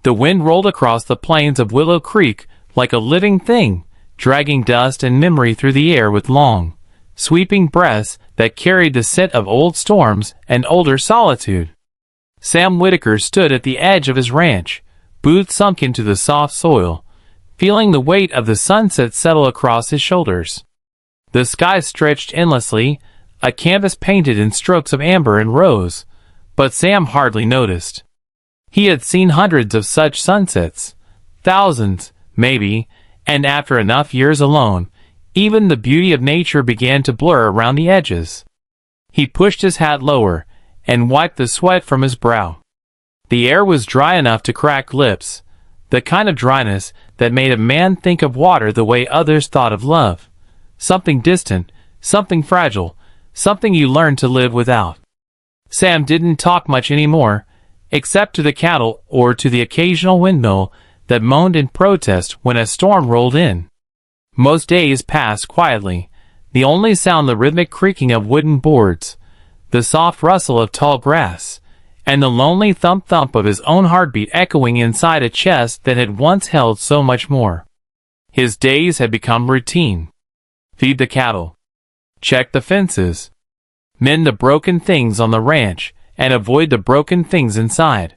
The wind rolled across the plains of Willow Creek like a living thing, dragging dust and memory through the air with long, sweeping breaths that carried the scent of old storms and older solitude. Sam Whitaker stood at the edge of his ranch, boots sunk into the soft soil, feeling the weight of the sunset settle across his shoulders. The sky stretched endlessly, a canvas painted in strokes of amber and rose, but Sam hardly noticed. He had seen hundreds of such sunsets, thousands, maybe, and after enough years alone, even the beauty of nature began to blur around the edges. He pushed his hat lower and wiped the sweat from his brow. The air was dry enough to crack lips, the kind of dryness that made a man think of water the way others thought of love. Something distant, something fragile, something you learn to live without. Sam didn't talk much anymore, except to the cattle or to the occasional windmill that moaned in protest when a storm rolled in. Most days passed quietly, the only sound the rhythmic creaking of wooden boards, the soft rustle of tall grass, and the lonely thump-thump of his own heartbeat echoing inside a chest that had once held so much more. His days had become routine. Feed the cattle. Check the fences. Mend the broken things on the ranch, and avoid the broken things inside.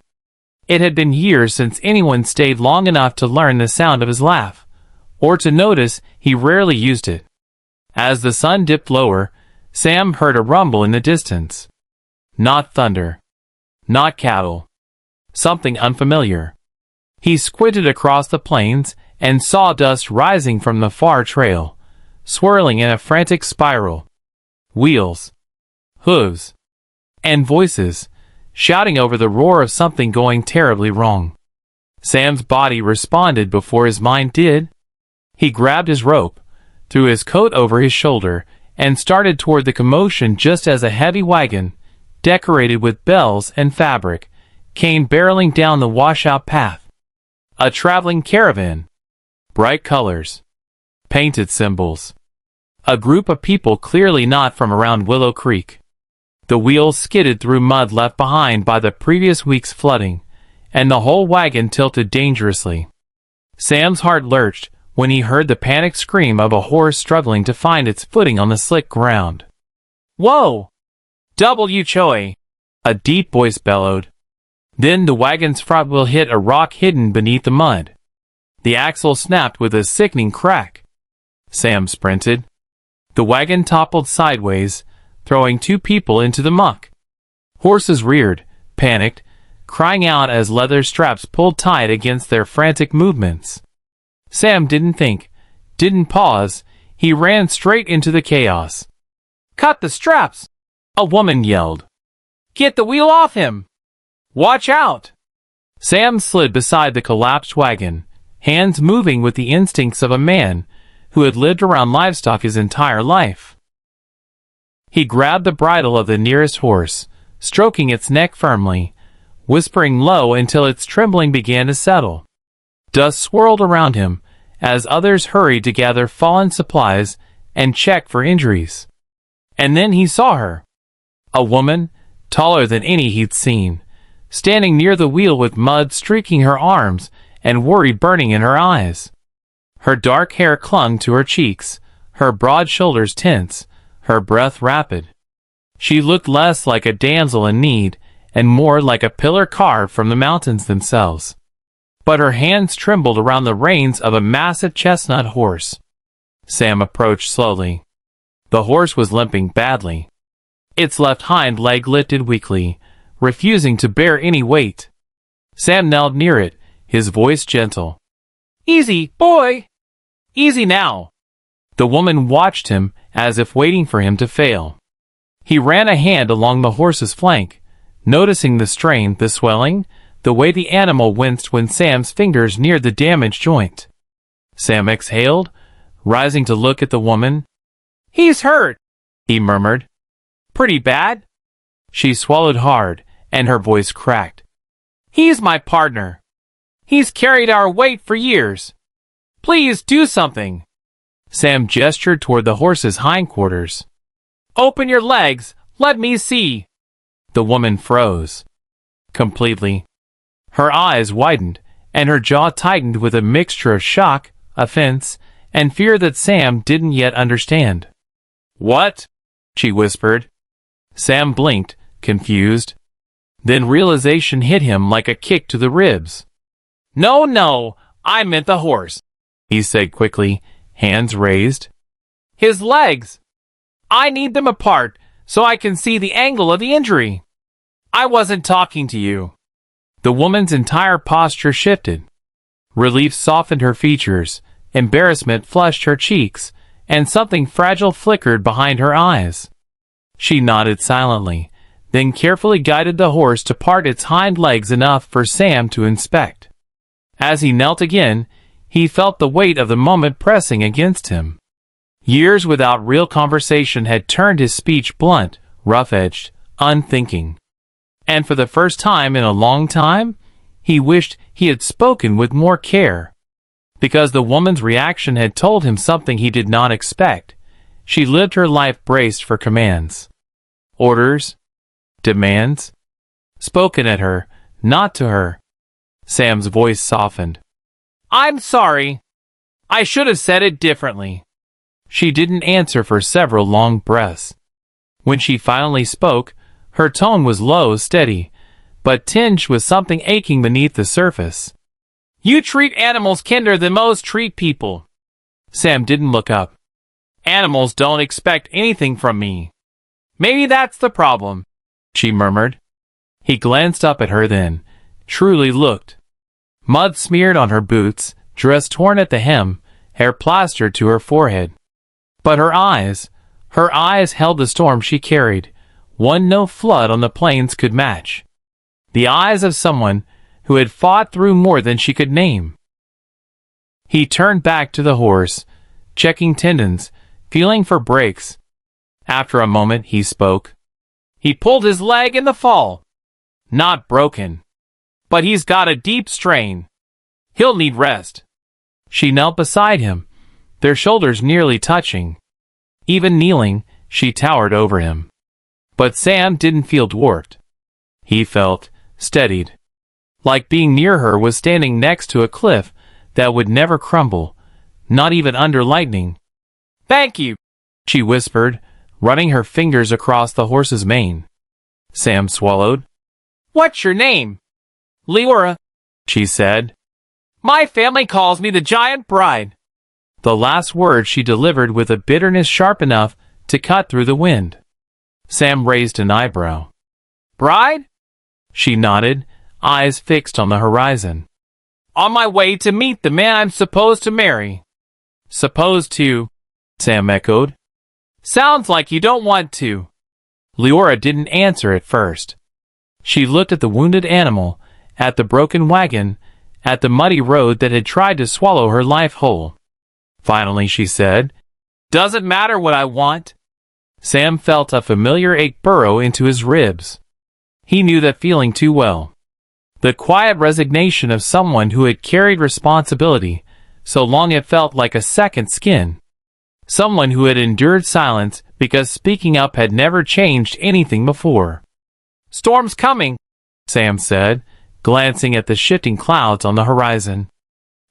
It had been years since anyone stayed long enough to learn the sound of his laugh, or to notice he rarely used it. As the sun dipped lower, Sam heard a rumble in the distance. Not thunder. Not cattle. Something unfamiliar. He squinted across the plains and saw dust rising from the far trail, swirling in a frantic spiral. Wheels. Hooves. And voices, shouting over the roar of something going terribly wrong. Sam's body responded before his mind did. He grabbed his rope, threw his coat over his shoulder, and started toward the commotion just as a heavy wagon, decorated with bells and fabric, came barreling down the washout path. A traveling caravan. Bright colors. Painted symbols. A group of people clearly not from around Willow Creek. The wheels skidded through mud left behind by the previous week's flooding, and the whole wagon tilted dangerously. Sam's heart lurched when he heard the panicked scream of a horse struggling to find its footing on the slick ground. "Whoa! Double you Choi!" a deep voice bellowed. Then the wagon's front wheel hit a rock hidden beneath the mud. The axle snapped with a sickening crack. Sam sprinted. The wagon toppled sideways, throwing two people into the muck. Horses reared, panicked, crying out as leather straps pulled tight against their frantic movements. Sam didn't think, didn't pause, he ran straight into the chaos. "Cut the straps!" a woman yelled. "Get the wheel off him! Watch out!" Sam slid beside the collapsed wagon, hands moving with the instincts of a man who had lived around livestock his entire life. He grabbed the bridle of the nearest horse, stroking its neck firmly, whispering low until its trembling began to settle. Dust swirled around him as others hurried to gather fallen supplies and check for injuries. And then he saw her. A woman, taller than any he'd seen, standing near the wheel with mud streaking her arms and worry burning in her eyes. Her dark hair clung to her cheeks, her broad shoulders tense, her breath rapid. She looked less like a damsel in need and more like a pillar carved from the mountains themselves. But her hands trembled around the reins of a massive chestnut horse. Sam approached slowly. The horse was limping badly. Its left hind leg lifted weakly, refusing to bear any weight. Sam knelt near it, his voice gentle. "Easy, boy! Easy now!" The woman watched him as if waiting for him to fail. He ran a hand along the horse's flank, noticing the strain, the swelling, the way the animal winced when Sam's fingers neared the damaged joint. Sam exhaled, rising to look at the woman. "He's hurt," he murmured. "Pretty bad?" She swallowed hard, and her voice cracked. "He's my partner. He's carried our weight for years. Please do something." Sam gestured toward the horse's hindquarters. "Open your legs, let me see." The woman froze. Completely. Her eyes widened, and her jaw tightened with a mixture of shock, offense, and fear that Sam didn't yet understand. "What?" she whispered. Sam blinked, confused. Then realization hit him like a kick to the ribs. No, I meant the horse," he said quickly, hands raised. "His legs. I need them apart so I can see the angle of the injury. I wasn't talking to you." The woman's entire posture shifted. Relief softened her features, embarrassment flushed her cheeks, and something fragile flickered behind her eyes. She nodded silently, then carefully guided the horse to part its hind legs enough for Sam to inspect. As he knelt again, he felt the weight of the moment pressing against him. Years without real conversation had turned his speech blunt, rough-edged, unthinking. And for the first time in a long time, he wished he had spoken with more care. Because the woman's reaction had told him something he did not expect. She lived her life braced for commands. Orders. Demands. Spoken at her, not to her. Sam's voice softened. "I'm sorry. I should have said it differently." She didn't answer for several long breaths. When she finally spoke, her tone was low, steady, but tinged with something aching beneath the surface. "You treat animals kinder than most treat people." Sam didn't look up. "Animals don't expect anything from me." "Maybe that's the problem," she murmured. He glanced up at her then, truly looked. Mud smeared on her boots, dress torn at the hem, hair plastered to her forehead. But her eyes held the storm she carried, one no flood on the plains could match. The eyes of someone who had fought through more than she could name. He turned back to the horse, checking tendons, feeling for breaks. After a moment he spoke. "He pulled his leg in the fall. Not broken. But he's got a deep strain. He'll need rest." She knelt beside him, their shoulders nearly touching. Even kneeling, she towered over him. But Sam didn't feel dwarfed. He felt steadied. Like being near her was standing next to a cliff that would never crumble, not even under lightning. "Thank you," she whispered, running her fingers across the horse's mane. Sam swallowed. "What's your name?" "Leora," she said. "My family calls me the Giant Bride." The last word she delivered with a bitterness sharp enough to cut through the wind. Sam raised an eyebrow. "Bride?" She nodded, eyes fixed on the horizon. "On my way to meet the man I'm supposed to marry." "Supposed to," Sam echoed. "Sounds like you don't want to." Leora didn't answer at first. She looked at the wounded animal, at the broken wagon, at the muddy road that had tried to swallow her life whole. Finally she said, "Doesn't matter what I want." Sam felt a familiar ache burrow into his ribs. He knew that feeling too well. The quiet resignation of someone who had carried responsibility so long it felt like a second skin. Someone who had endured silence because speaking up had never changed anything before. "Storm's coming," Sam said, glancing at the shifting clouds on the horizon.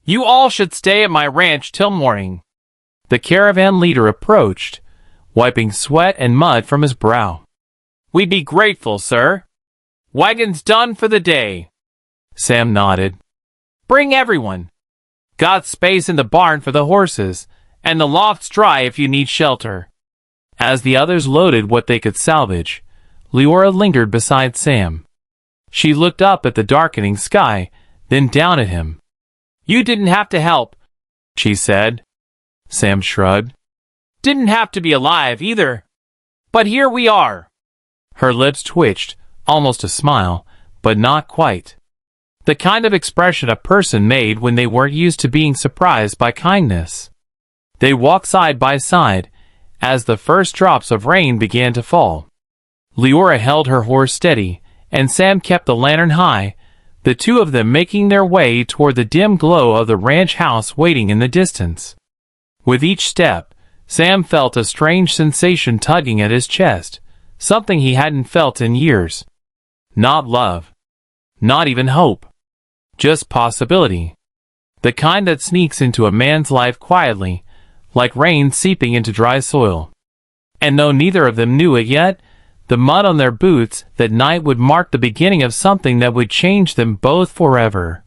"You all should stay at my ranch till morning." The caravan leader approached, wiping sweat and mud from his brow. "We'd be grateful, sir. Wagon's done for the day." Sam nodded. "Bring everyone. Got space in the barn for the horses, and the loft's dry if you need shelter." As the others loaded what they could salvage, Leora lingered beside Sam. She looked up at the darkening sky, then down at him. "You didn't have to help," she said. Sam shrugged. "Didn't have to be alive, either. But here we are." Her lips twitched, almost a smile, but not quite. The kind of expression a person made when they weren't used to being surprised by kindness. They walked side by side, as the first drops of rain began to fall. Leora held her horse steady, and Sam kept the lantern high, the two of them making their way toward the dim glow of the ranch house waiting in the distance. With each step, Sam felt a strange sensation tugging at his chest, something he hadn't felt in years. Not love. Not even hope. just possibility. The kind that sneaks into a man's life quietly, like rain seeping into dry soil. And though neither of them knew it yet, the mud on their boots that night would mark the beginning of something that would change them both forever.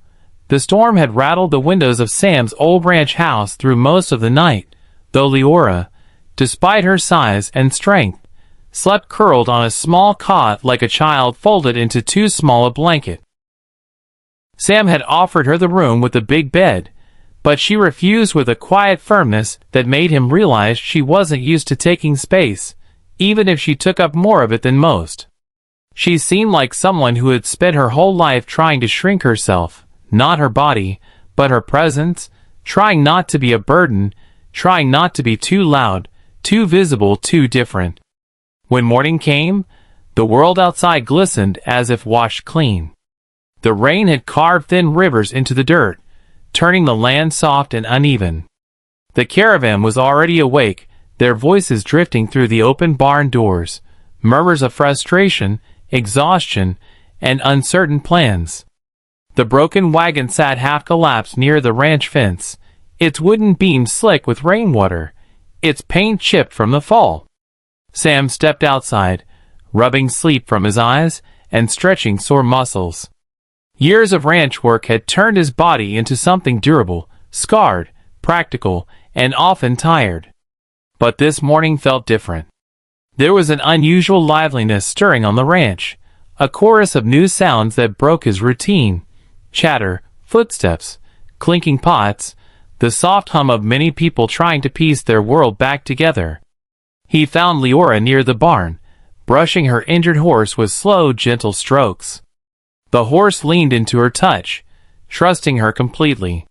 The storm had rattled the windows of Sam's old ranch house through most of the night, though Leora, despite her size and strength, slept curled on a small cot like a child folded into too small a blanket. Sam had offered her the room with the big bed, but she refused with a quiet firmness that made him realize she wasn't used to taking space, even if she took up more of it than most. She seemed like someone who had spent her whole life trying to shrink herself, not her body, but her presence, trying not to be a burden, trying not to be too loud, too visible, too different. When morning came, the world outside glistened as if washed clean. The rain had carved thin rivers into the dirt, turning the land soft and uneven. The caravan was already awake, their voices drifting through the open barn doors, murmurs of frustration, exhaustion, and uncertain plans. The broken wagon sat half-collapsed near the ranch fence, its wooden beams slick with rainwater, its paint chipped from the fall. Sam stepped outside, rubbing sleep from his eyes and stretching sore muscles. Years of ranch work had turned his body into something durable, scarred, practical, and often tired. But this morning felt different. There was an unusual liveliness stirring on the ranch, a chorus of new sounds that broke his routine: chatter, footsteps, clinking pots, the soft hum of many people trying to piece their world back together. He found Leora near the barn, brushing her injured horse with slow, gentle strokes. The horse leaned into her touch, trusting her completely.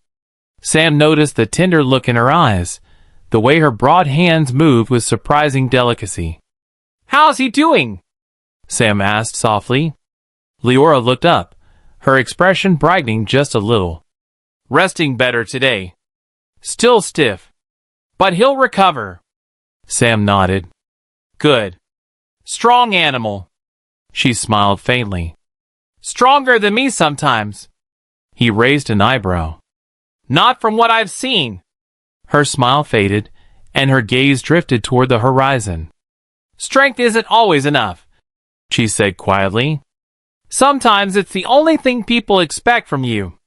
Sam noticed the tender look in her eyes, the way her broad hands moved with surprising delicacy. "How's he doing?" Sam asked softly. Leora looked up, her expression brightening just a little. "Resting better today. Still stiff. But he'll recover." Sam nodded. "Good. Strong animal." She smiled faintly. "Stronger than me sometimes." He raised an eyebrow. "Not from what I've seen." Her smile faded, and her gaze drifted toward the horizon. "Strength isn't always enough," she said quietly. "Sometimes it's the only thing people expect from you.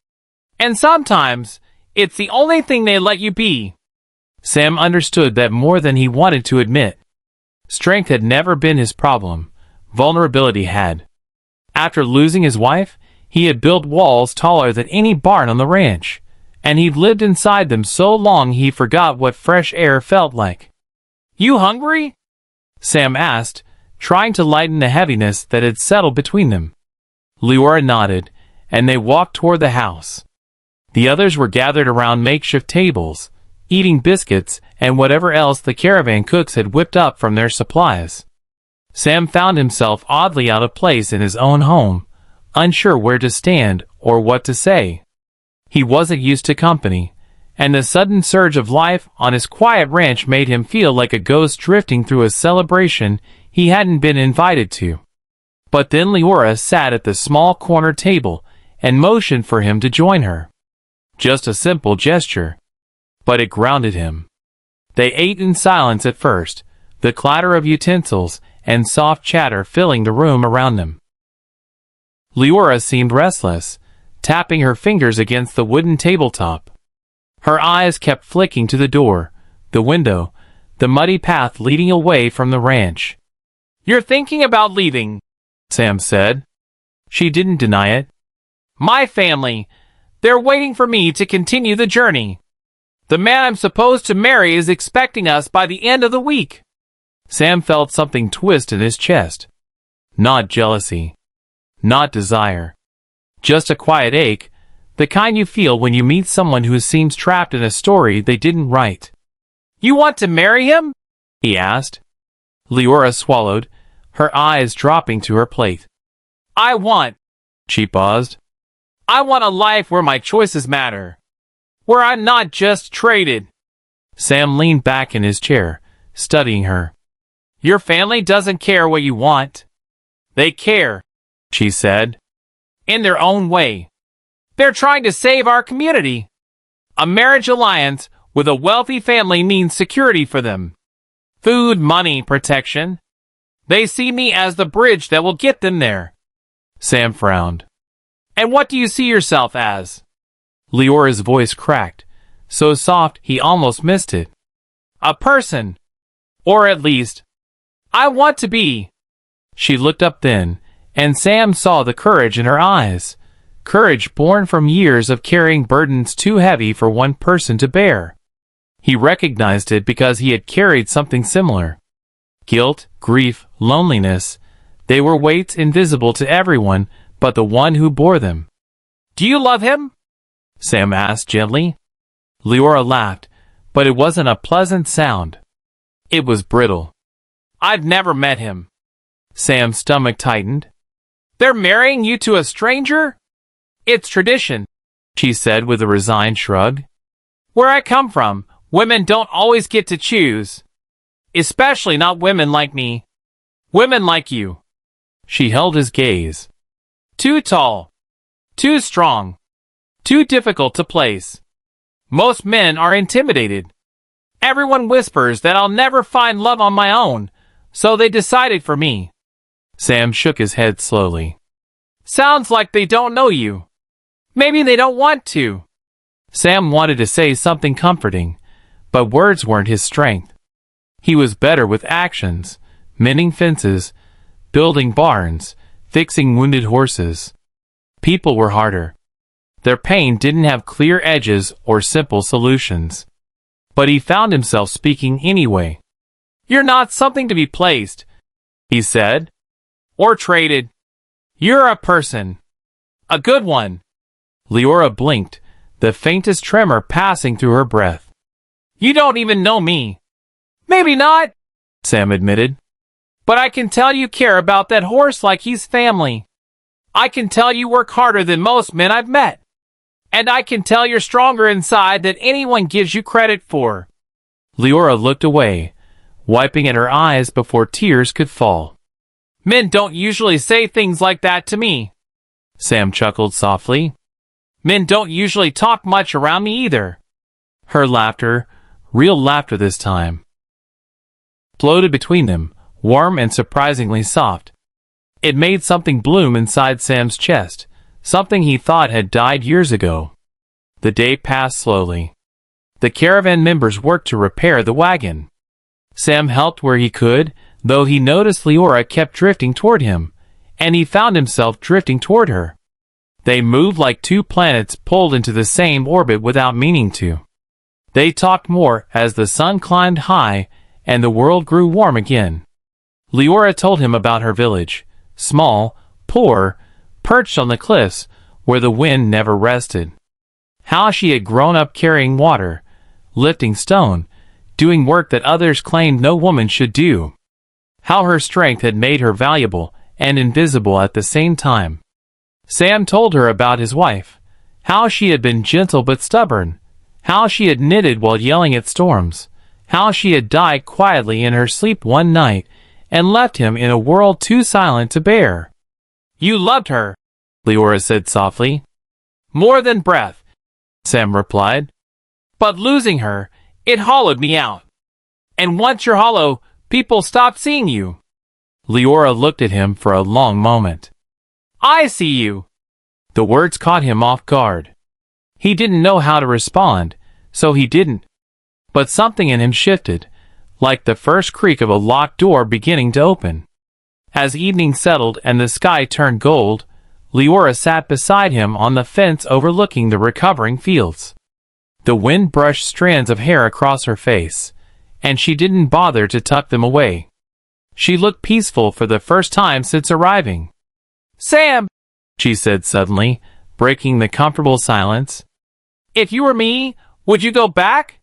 And sometimes it's the only thing they let you be." Sam understood that more than he wanted to admit. Strength had never been his problem. Vulnerability had. After losing his wife, he had built walls taller than any barn on the ranch, and he'd lived inside them so long he forgot what fresh air felt like. "You hungry?" Sam asked, trying to lighten the heaviness that had settled between them. Leora nodded, and they walked toward the house. The others were gathered around makeshift tables, eating biscuits and whatever else the caravan cooks had whipped up from their supplies. Sam found himself oddly out of place in his own home, unsure where to stand or what to say. He wasn't used to company, and the sudden surge of life on his quiet ranch made him feel like a ghost drifting through a celebration he hadn't been invited to. But then Leora sat at the small corner table and motioned for him to join her. Just a simple gesture, but it grounded him. They ate in silence at first, the clatter of utensils and soft chatter filling the room around them. Leora seemed restless, tapping her fingers against the wooden tabletop. Her eyes kept flicking to the door, the window, the muddy path leading away from the ranch. "You're thinking about leaving," Sam said. She didn't deny it. "My family, they're waiting for me to continue the journey. The man I'm supposed to marry is expecting us by the end of the week." Sam felt something twist in his chest. Not jealousy. Not desire. Just a quiet ache, the kind you feel when you meet someone who seems trapped in a story they didn't write. "You want to marry him?" he asked. Leora swallowed, her eyes dropping to her plate. She paused. "I want a life where my choices matter. Where I'm not just traded." Sam leaned back in his chair, studying her. "Your family doesn't care what you want. They care," she said. "In their own way. They're trying to save our community. A marriage alliance with a wealthy family means security for them. Food, money, protection. They see me as the bridge that will get them there. Sam frowned. And what do you see yourself as? Leora's voice cracked, so soft he almost missed it. A person. Or at least, I want to be. She looked up then, and Sam saw the courage in her eyes. Courage born from years of carrying burdens too heavy for one person to bear. He recognized it because he had carried something similar. Guilt, grief, loneliness, they were weights invisible to everyone but the one who bore them. Do you love him? Sam asked gently. Leora laughed, but it wasn't a pleasant sound. It was brittle. I've never met him. Sam's stomach tightened. They're marrying you to a stranger? It's tradition, she said with a resigned shrug. Where I come from, women don't always get to choose. Especially not women like me. Women like you. She held his gaze. Too tall. Too strong. Too difficult to place. Most men are intimidated. Everyone whispers that I'll never find love on my own, so they decided for me. Sam shook his head slowly. Sounds like they don't know you. Maybe they don't want to. Sam wanted to say something comforting, but words weren't his strength. He was better with actions, mending fences, building barns, fixing wounded horses. People were harder. Their pain didn't have clear edges or simple solutions. But he found himself speaking anyway. You're not something to be placed, he said. Or traded. You're a person. A good one. Leora blinked, the faintest tremor passing through her breath. You don't even know me. Maybe not, Sam admitted. But I can tell you care about that horse like he's family. I can tell you work harder than most men I've met. And I can tell you're stronger inside than anyone gives you credit for. Leora looked away, wiping at her eyes before tears could fall. Men don't usually say things like that to me. Sam chuckled softly. Men don't usually talk much around me either. Her laughter, real laughter this time, floated between them, warm and surprisingly soft. It made something bloom inside Sam's chest, something he thought had died years ago. The day passed slowly. The caravan members worked to repair the wagon. Sam helped where he could, though he noticed Leora kept drifting toward him, and he found himself drifting toward her. They moved like two planets pulled into the same orbit without meaning to. They talked more as the sun climbed high and the world grew warm again. Leora told him about her village, small, poor, perched on the cliffs where the wind never rested. How she had grown up carrying water, lifting stone, doing work that others claimed no woman should do. How her strength had made her valuable and invisible at the same time. Sam told her about his wife, how she had been gentle but stubborn, how she had knitted while yelling at storms, how she had died quietly in her sleep one night and left him in a world too silent to bear. You loved her, Leora said softly. More than breath, Sam replied. But losing her, it hollowed me out. And once you're hollow, people stop seeing you. Leora looked at him for a long moment. I see you. The words caught him off guard. He didn't know how to respond, so he didn't. But something in him shifted, like the first creak of a locked door beginning to open. As evening settled and the sky turned gold, Leora sat beside him on the fence overlooking the recovering fields. The wind brushed strands of hair across her face, and she didn't bother to tuck them away. She looked peaceful for the first time since arriving. Sam, she said suddenly, breaking the comfortable silence. If you were me, would you go back?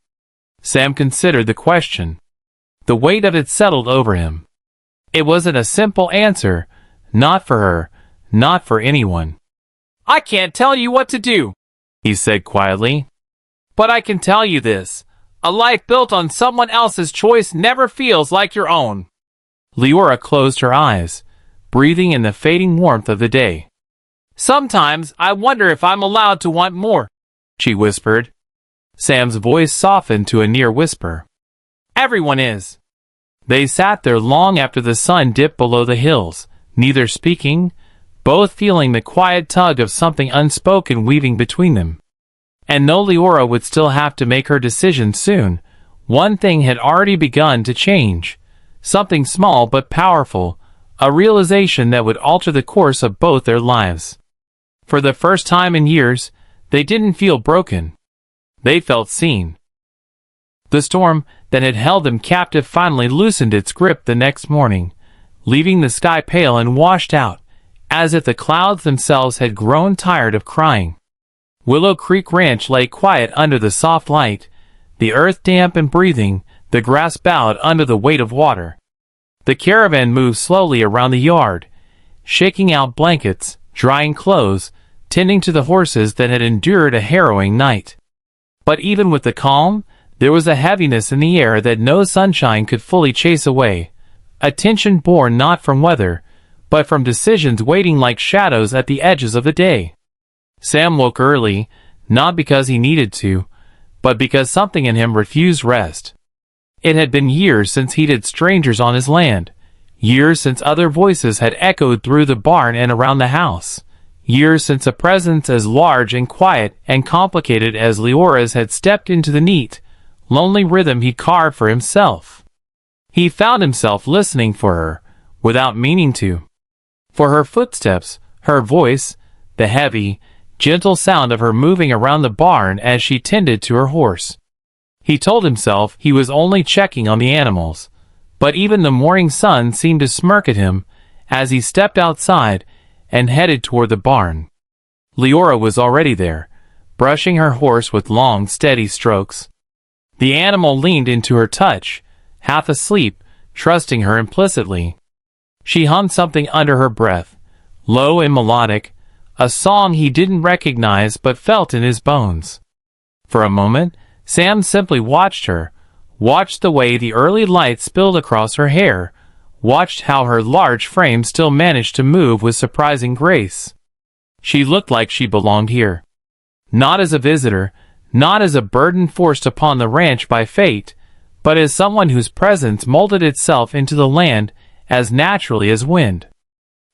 Sam considered the question. The weight of it settled over him. It wasn't a simple answer, not for her, not for anyone. I can't tell you what to do, he said quietly. But I can tell you this, a life built on someone else's choice never feels like your own. Leora closed her eyes, breathing in the fading warmth of the day. Sometimes I wonder if I'm allowed to want more, she whispered. Sam's voice softened to a near whisper. Everyone is. They sat there long after the sun dipped below the hills, neither speaking, both feeling the quiet tug of something unspoken weaving between them. And though Leora would still have to make her decision soon, one thing had already begun to change. Something small but powerful, a realization that would alter the course of both their lives. For the first time in years, they didn't feel broken. They felt seen. The storm that had held them captive finally loosened its grip the next morning, leaving the sky pale and washed out, as if the clouds themselves had grown tired of crying. Willow Creek Ranch lay quiet under the soft light, the earth damp and breathing, the grass bowed under the weight of water. The caravan moved slowly around the yard, shaking out blankets, drying clothes, tending to the horses that had endured a harrowing night. But even with the calm, there was a heaviness in the air that no sunshine could fully chase away, a tension born not from weather, but from decisions waiting like shadows at the edges of the day. Sam woke early, not because he needed to, but because something in him refused rest. It had been years since he'd had strangers on his land, years since other voices had echoed through the barn and around the house, years since a presence as large and quiet and complicated as Leora's had stepped into the neat, lonely rhythm he'd carved for himself. He found himself listening for her, without meaning to. For her footsteps, her voice, the heavy, gentle sound of her moving around the barn as she tended to her horse. He told himself he was only checking on the animals, but even the morning sun seemed to smirk at him as he stepped outside and headed toward the barn. Leora was already there, brushing her horse with long, steady strokes. The animal leaned into her touch, half asleep, trusting her implicitly. She hummed something under her breath, low and melodic, a song he didn't recognize but felt in his bones. For a moment, Sam simply watched her, watched the way the early light spilled across her hair, watched how her large frame still managed to move with surprising grace. She looked like she belonged here. Not as a visitor, not as a burden forced upon the ranch by fate, but as someone whose presence molded itself into the land as naturally as wind.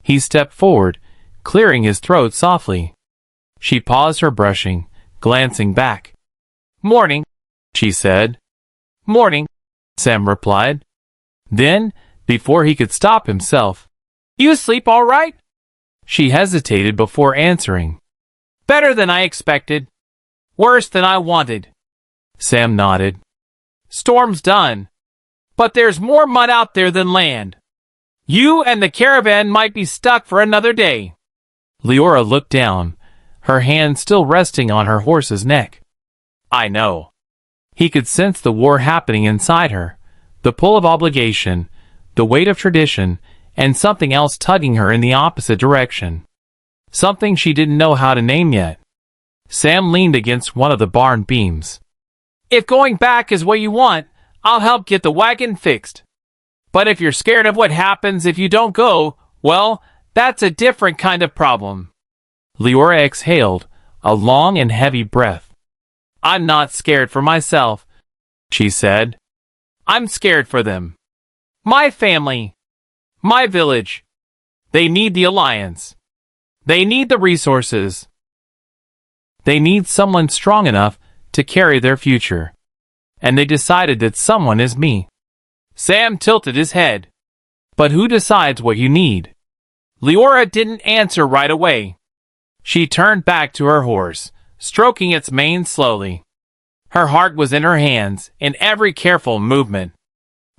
He stepped forward, clearing his throat softly. She paused her brushing, glancing back. "Morning," she said. "Morning," Sam replied. Then, before he could stop himself, "You sleep all right?" She hesitated before answering. "Better than I expected. Worse than I wanted." Sam nodded. "Storm's done. But there's more mud out there than land. You and the caravan might be stuck for another day." Leora looked down, her hand still resting on her horse's neck. "I know." He could sense the war happening inside her, the pull of obligation, the weight of tradition, and something else tugging her in the opposite direction. Something she didn't know how to name yet. Sam leaned against one of the barn beams. "If going back is what you want, I'll help get the wagon fixed. But if you're scared of what happens if you don't go, well, that's a different kind of problem." Leora exhaled, a long and heavy breath. "I'm not scared for myself," she said. "I'm scared for them. My family. My village. They need the alliance. They need the resources. They need someone strong enough to carry their future. And they decided that someone is me." Sam tilted his head. "But who decides what you need?" Leora didn't answer right away. She turned back to her horse, stroking its mane slowly. Her heart was in her hands, in every careful movement.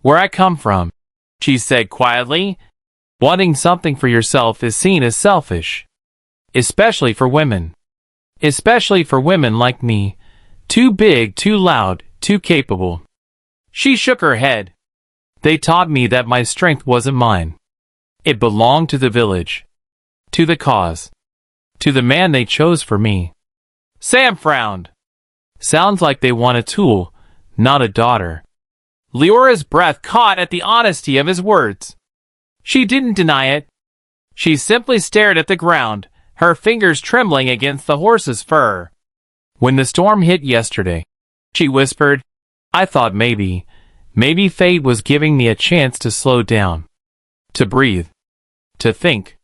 "Where I come from," she said quietly, "wanting something for yourself is seen as selfish. Especially for women. Especially for women like me. Too big, too loud, too capable." She shook her head. "They taught me that my strength wasn't mine. It belonged to the village. To the cause. To the man they chose for me." Sam frowned. "Sounds like they want a tool, not a daughter." Leora's breath caught at the honesty of his words. She didn't deny it. She simply stared at the ground, her fingers trembling against the horse's fur. "When the storm hit yesterday," she whispered, "I thought maybe fate was giving me a chance to slow down, to breathe, to think.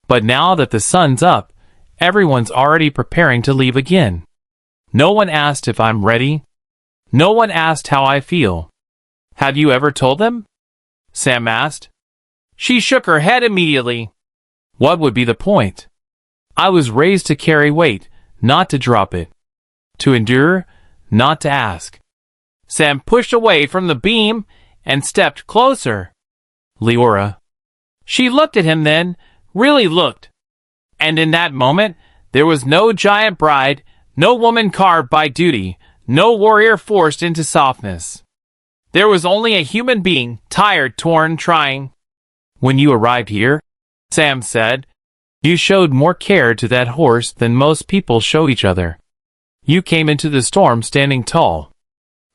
But now that the sun's up, everyone's already preparing to leave again. No one asked if I'm ready. No one asked how I feel." "Have you ever told them?" Sam asked. She shook her head immediately. "What would be the point? I was raised to carry weight, not to drop it. To endure, not to ask." Sam pushed away from the beam and stepped closer. "Leora." She looked at him then, really looked. And in that moment, there was no giant bride, no woman carved by duty, no warrior forced into softness. There was only a human being, tired, torn, trying. "When you arrived here," Sam said, "you showed more care to that horse than most people show each other. You came into the storm standing tall.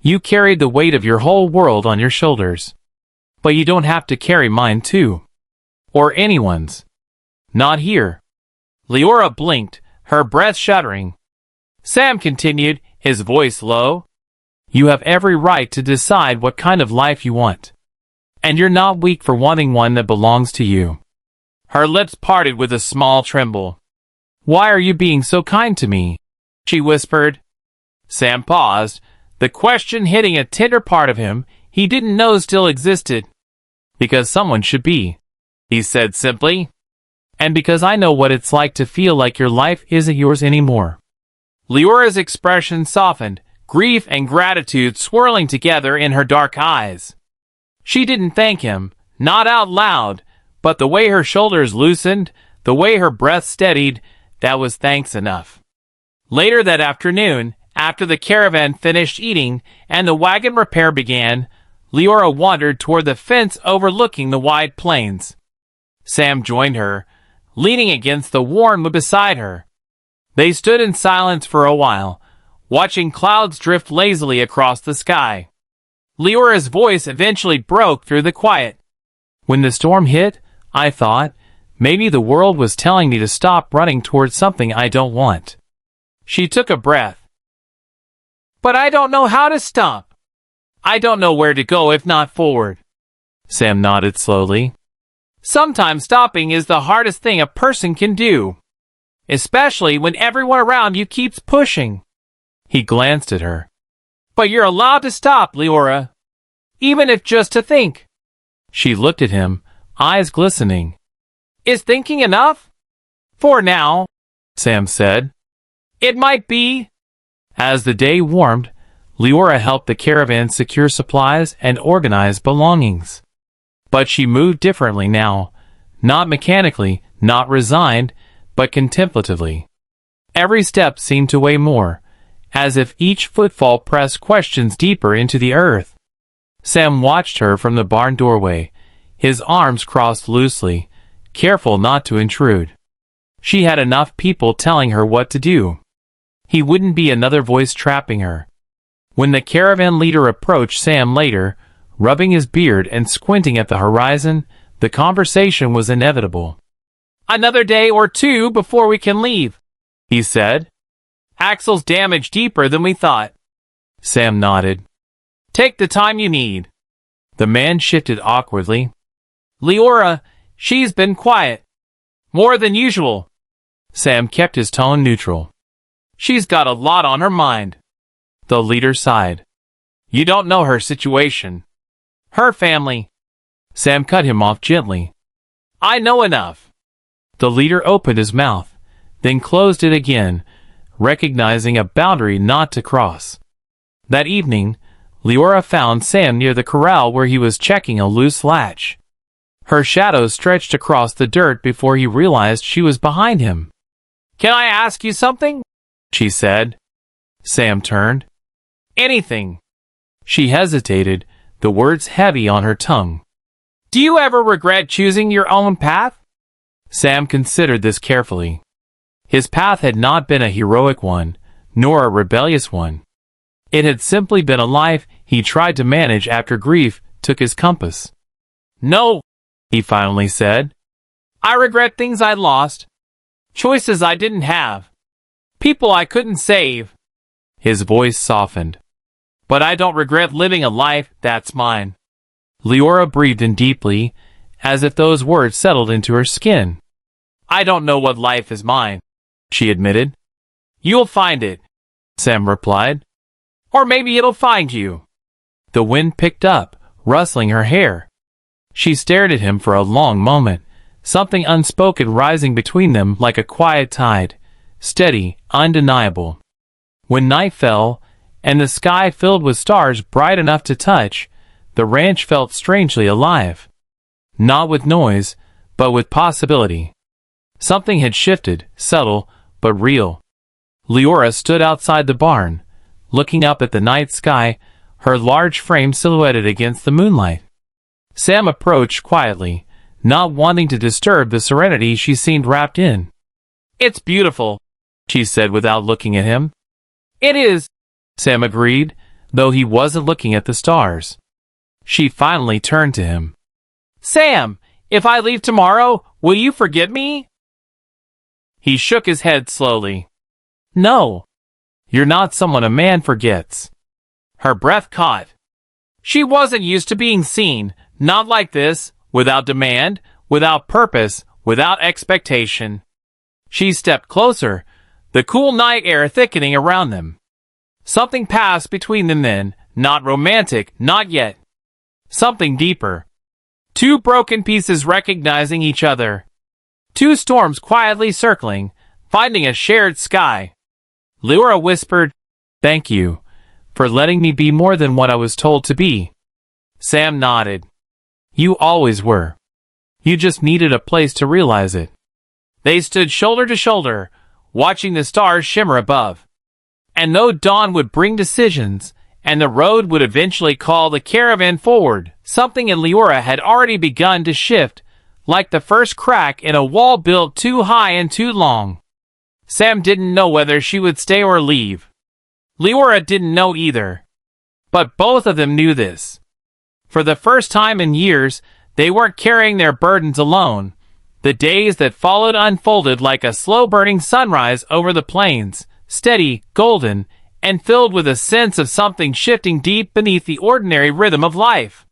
You carried the weight of your whole world on your shoulders. But you don't have to carry mine too. Or anyone's. Not here." Leora blinked, her breath shuddering. Sam continued, his voice low. "You have every right to decide what kind of life you want. And you're not weak for wanting one that belongs to you." Her lips parted with a small tremble. "Why are you being so kind to me?" she whispered. Sam paused, the question hitting a tender part of him he didn't know still existed. "Because someone should be," he said simply. "And because I know what it's like to feel like your life isn't yours anymore." Leora's expression softened, grief and gratitude swirling together in her dark eyes. She didn't thank him, not out loud, but the way her shoulders loosened, the way her breath steadied, that was thanks enough. Later that afternoon, after the caravan finished eating and the wagon repair began, Leora wandered toward the fence overlooking the wide plains. Sam joined her, leaning against the worn wood beside her. They stood in silence for a while, watching clouds drift lazily across the sky. Leora's voice eventually broke through the quiet. "When the storm hit, I thought, maybe the world was telling me to stop running towards something I don't want." She took a breath. "But I don't know how to stop. I don't know where to go if not forward." Sam nodded slowly. "Sometimes stopping is the hardest thing a person can do. Especially when everyone around you keeps pushing." He glanced at her. "But you're allowed to stop, Leora. Even if just to think." She looked at him, eyes glistening. "Is thinking enough?" "For now," Sam said. "It might be." As the day warmed, Leora helped the caravan secure supplies and organize belongings. But she moved differently now, not mechanically, not resigned, but contemplatively. Every step seemed to weigh more, as if each footfall pressed questions deeper into the earth. Sam watched her from the barn doorway, his arms crossed loosely, careful not to intrude. She had enough people telling her what to do. He wouldn't be another voice trapping her. When the caravan leader approached Sam later, rubbing his beard and squinting at the horizon, the conversation was inevitable. "Another day or two before we can leave," he said. "Axel's damaged deeper than we thought." Sam nodded. "Take the time you need." The man shifted awkwardly. "Leora, she's been quiet. More than usual." Sam kept his tone neutral. "She's got a lot on her mind." The leader sighed. "You don't know her situation. Her family." Sam cut him off gently. "I know enough." The leader opened his mouth, then closed it again, recognizing a boundary not to cross. That evening, Leora found Sam near the corral where he was checking a loose latch. Her shadow stretched across the dirt before he realized she was behind him. "Can I ask you something?" she said. Sam turned. "Anything." She hesitated, the words heavy on her tongue. "Do you ever regret choosing your own path?" Sam considered this carefully. His path had not been a heroic one, nor a rebellious one. It had simply been a life he tried to manage after grief took his compass. "No," he finally said. "I regret things I lost. Choices I didn't have. People I couldn't save. His voice softened. But I don't regret living a life that's mine. Leora breathed in deeply, as if those words settled into her skin. I don't know what life is mine, she admitted. You'll find it, Sam replied. Or maybe it'll find you. The wind picked up, rustling her hair. She stared at him for a long moment, something unspoken rising between them like a quiet tide, steady, undeniable. When night fell, and the sky filled with stars bright enough to touch, the ranch felt strangely alive. Not with noise, but with possibility. Something had shifted, subtle, but real. Leora stood outside the barn, looking up at the night sky, her large frame silhouetted against the moonlight. Sam approached quietly, not wanting to disturb the serenity she seemed wrapped in. It's beautiful, she said without looking at him. It is, Sam agreed, though he wasn't looking at the stars. She finally turned to him. Sam, if I leave tomorrow, will you forget me? He shook his head slowly. No. You're not someone a man forgets. Her breath caught. She wasn't used to being seen, not like this, without demand, without purpose, without expectation. She stepped closer, the cool night air thickening around them. Something passed between them then, not romantic, not yet. Something deeper. Two broken pieces recognizing each other. Two storms quietly circling, finding a shared sky. Leora whispered, Thank you, for letting me be more than what I was told to be. Sam nodded. You always were. You just needed a place to realize it. They stood shoulder to shoulder, watching the stars shimmer above. And though dawn would bring decisions, and the road would eventually call the caravan forward, something in Leora had already begun to shift, like the first crack in a wall built too high and too long. Sam didn't know whether she would stay or leave. Leora didn't know either. But both of them knew this. For the first time in years, they weren't carrying their burdens alone. The days that followed unfolded like a slow-burning sunrise over the plains, steady, golden, and filled with a sense of something shifting deep beneath the ordinary rhythm of life.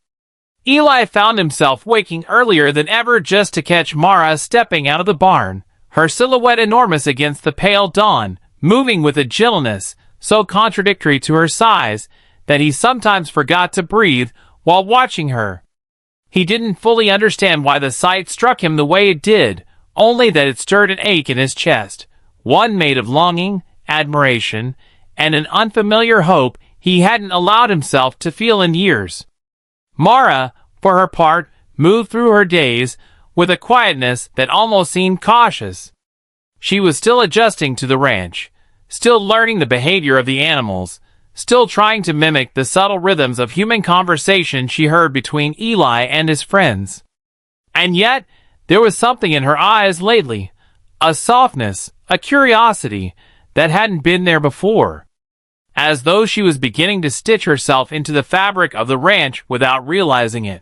Eli found himself waking earlier than ever just to catch Mara stepping out of the barn, her silhouette enormous against the pale dawn, moving with a gentleness so contradictory to her size that he sometimes forgot to breathe while watching her. He didn't fully understand why the sight struck him the way it did, only that it stirred an ache in his chest, one made of longing, admiration, and an unfamiliar hope he hadn't allowed himself to feel in years. Mara, for her part, moved through her days with a quietness that almost seemed cautious. She was still adjusting to the ranch, still learning the behavior of the animals, still trying to mimic the subtle rhythms of human conversation she heard between Eli and his friends. And yet, there was something in her eyes lately, a softness, a curiosity, that hadn't been there before. As though she was beginning to stitch herself into the fabric of the ranch without realizing it.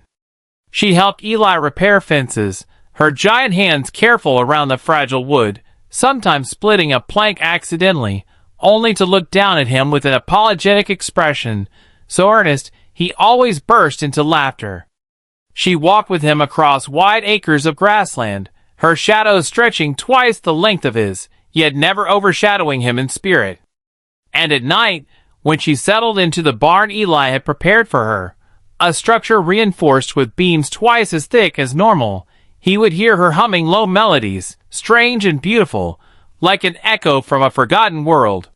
She helped Eli repair fences, her giant hands careful around the fragile wood, sometimes splitting a plank accidentally, only to look down at him with an apologetic expression, so earnest he always burst into laughter. She walked with him across wide acres of grassland, her shadow stretching twice the length of his, yet never overshadowing him in spirit. And at night, when she settled into the barn Eli had prepared for her, a structure reinforced with beams twice as thick as normal, he would hear her humming low melodies, strange and beautiful, like an echo from a forgotten world.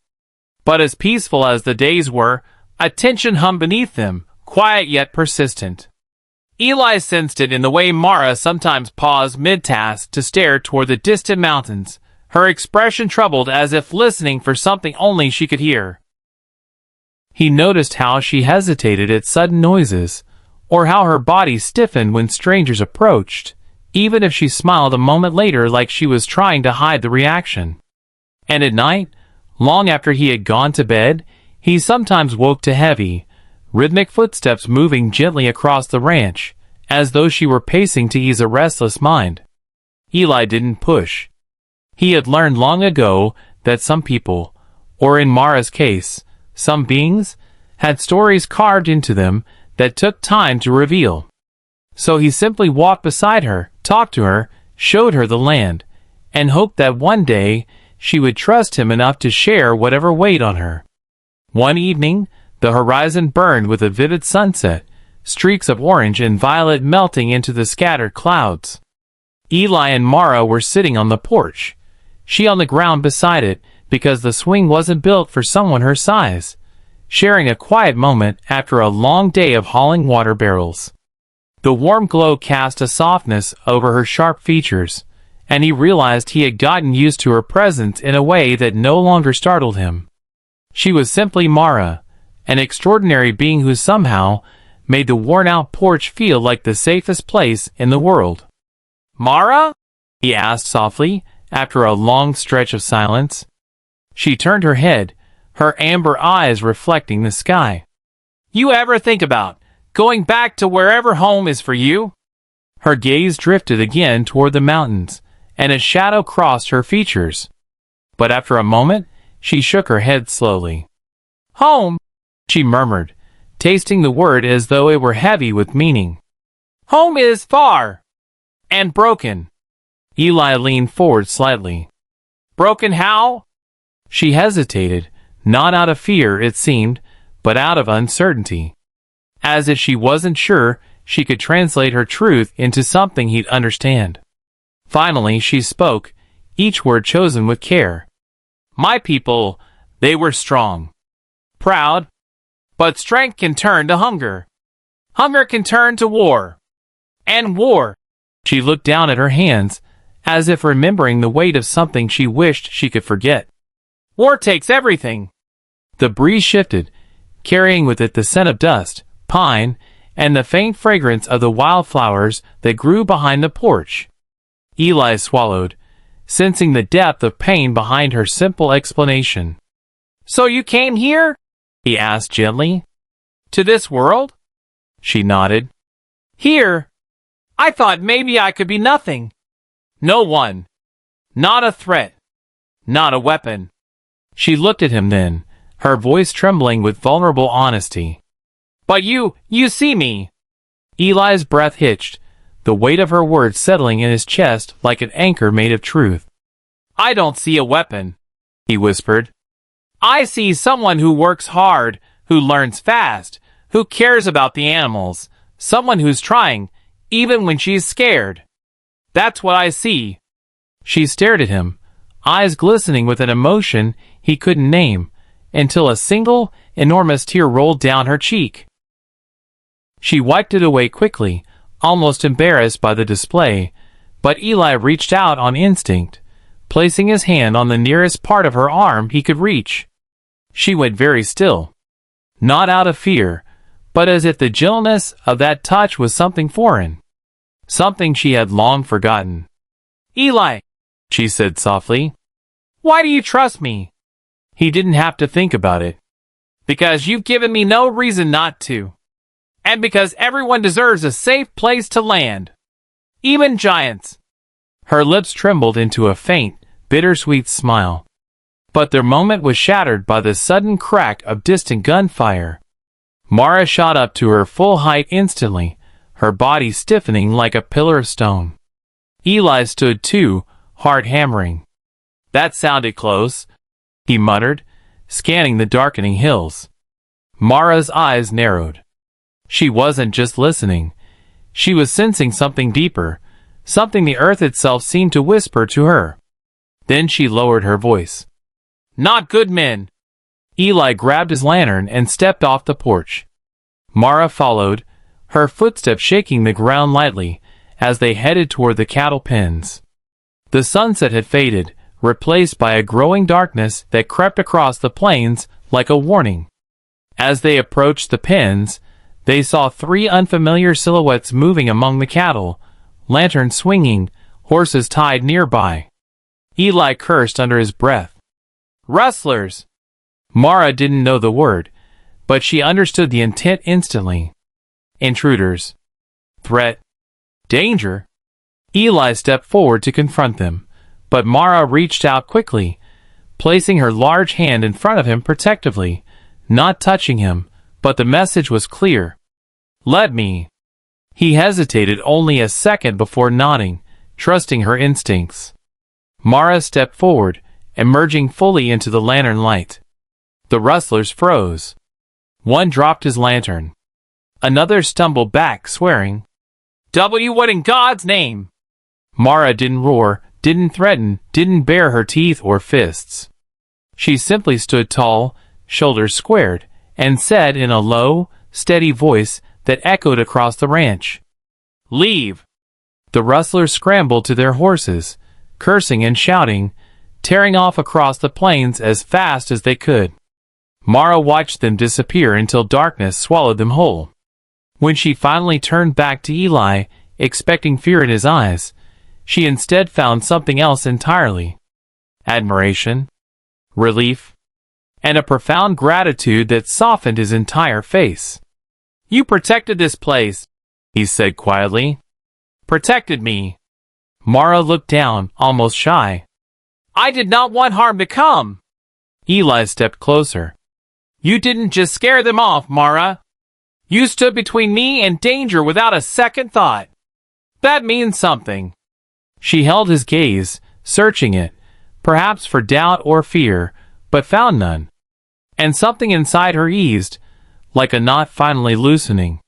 But as peaceful as the days were, a tension hummed beneath them, quiet yet persistent. Eli sensed it in the way Mara sometimes paused mid-task to stare toward the distant mountains, her expression troubled as if listening for something only she could hear. He noticed how she hesitated at sudden noises, or how her body stiffened when strangers approached, even if she smiled a moment later like she was trying to hide the reaction. And at night, long after he had gone to bed, he sometimes woke to heavy, rhythmic footsteps moving gently across the ranch, as though she were pacing to ease a restless mind. Eli didn't push. He had learned long ago that some people, or in Mara's case, some beings, had stories carved into them that took time to reveal. So he simply walked beside her, talked to her, showed her the land, and hoped that one day she would trust him enough to share whatever weighed on her. One evening, the horizon burned with a vivid sunset, streaks of orange and violet melting into the scattered clouds. Eli and Mara were sitting on the porch, she on the ground beside it, because the swing wasn't built for someone her size, sharing a quiet moment after a long day of hauling water barrels. The warm glow cast a softness over her sharp features, and he realized he had gotten used to her presence in a way that no longer startled him. She was simply Mara, an extraordinary being who somehow made the worn-out porch feel like the safest place in the world. "Mara?" he asked softly, after a long stretch of silence. She turned her head, her amber eyes reflecting the sky. "You ever think about going back to wherever home is for you?" Her gaze drifted again toward the mountains, and a shadow crossed her features. But after a moment, she shook her head slowly. "Home," she murmured, tasting the word as though it were heavy with meaning. "Home is far and broken." Eli leaned forward slightly. "Broken how?" She hesitated, not out of fear, it seemed, but out of uncertainty. As if she wasn't sure she could translate her truth into something he'd understand. Finally she spoke, each word chosen with care. "My people, they were strong, proud, but strength can turn to hunger. Hunger can turn to war. And war." She looked down at her hands, as if remembering the weight of something she wished she could forget. "War takes everything." The breeze shifted, carrying with it the scent of dust, pine, and the faint fragrance of the wildflowers that grew behind the porch. Eli swallowed, sensing the depth of pain behind her simple explanation. "So you came here?" he asked gently. "To this world?" She nodded. "Here? I thought maybe I could be nothing. No one. Not a threat. Not a weapon." She looked at him then, her voice trembling with vulnerable honesty. "But you see me." Eli's breath hitched, the weight of her words settling in his chest like an anchor made of truth. "I don't see a weapon," he whispered. "I see someone who works hard, who learns fast, who cares about the animals, someone who's trying, even when she's scared. That's what I see." She stared at him, eyes glistening with an emotion he couldn't name, until a single, enormous tear rolled down her cheek. She wiped it away quickly, almost embarrassed by the display, but Eli reached out on instinct, placing his hand on the nearest part of her arm he could reach. She went very still, not out of fear, but as if the gentleness of that touch was something foreign, something she had long forgotten. "Eli," she said softly, "why do you trust me?" He didn't have to think about it. "Because you've given me no reason not to. And because everyone deserves a safe place to land. Even giants." Her lips trembled into a faint, bittersweet smile. But their moment was shattered by the sudden crack of distant gunfire. Mara shot up to her full height instantly, her body stiffening like a pillar of stone. Eli stood too, heart hammering. "That sounded close," he muttered, scanning the darkening hills. Mara's eyes narrowed. She wasn't just listening. She was sensing something deeper, something the earth itself seemed to whisper to her. Then she lowered her voice. "Not good men." Eli grabbed his lantern and stepped off the porch. Mara followed, her footsteps shaking the ground lightly as they headed toward the cattle pens. The sunset had faded, replaced by a growing darkness that crept across the plains like a warning. As they approached the pens, they saw three unfamiliar silhouettes moving among the cattle, lanterns swinging, horses tied nearby. Eli cursed under his breath. "Rustlers!" Mara didn't know the word, but she understood the intent instantly. Intruders. Threat. Danger. Eli stepped forward to confront them, but Mara reached out quickly, placing her large hand in front of him protectively, not touching him, but the message was clear. "Let me." He hesitated only a second before nodding, trusting her instincts. Mara stepped forward, emerging fully into the lantern light. The rustlers froze. One dropped his lantern. Another stumbled back, swearing. "What in God's name?" Mara didn't roar, didn't threaten, didn't bare her teeth or fists. She simply stood tall, shoulders squared, and said in a low, steady voice that echoed across the ranch, "Leave." The rustlers scrambled to their horses, cursing and shouting, tearing off across the plains as fast as they could. Mara watched them disappear until darkness swallowed them whole. When she finally turned back to Eli, expecting fear in his eyes, she instead found something else entirely. Admiration, relief, and a profound gratitude that softened his entire face. "You protected this place," he said quietly. "Protected me." Mara looked down, almost shy. "I did not want harm to come." Eli stepped closer. "You didn't just scare them off, Mara. You stood between me and danger without a second thought. That means something." She held his gaze, searching it, perhaps for doubt or fear, but found none. And something inside her eased, like a knot finally loosening.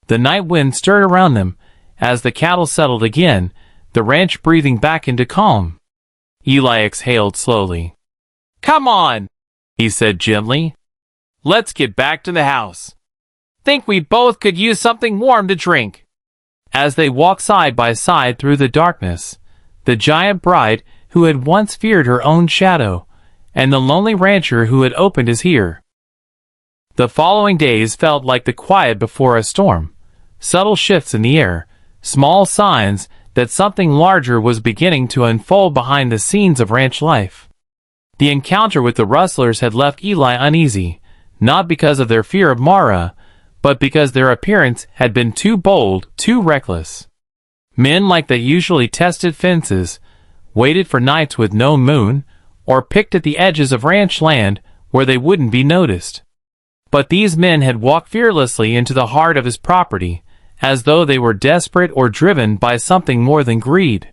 The night wind stirred around them, as the cattle settled again, the ranch breathing back into calm. Eli exhaled slowly. "Come on," he said gently. "Let's get back to the house. Think we both could use something warm to drink." As they walked side by side through the darkness, the giant bride who had once feared her own shadow, and the lonely rancher who had opened his ear. The following days felt like the quiet before a storm, subtle shifts in the air, small signs that something larger was beginning to unfold behind the scenes of ranch life. The encounter with the rustlers had left Eli uneasy, not because of their fear of Mara, but because their appearance had been too bold, too reckless. Men like that usually tested fences, waited for nights with no moon, or picked at the edges of ranch land where they wouldn't be noticed. But these men had walked fearlessly into the heart of his property, as though they were desperate or driven by something more than greed.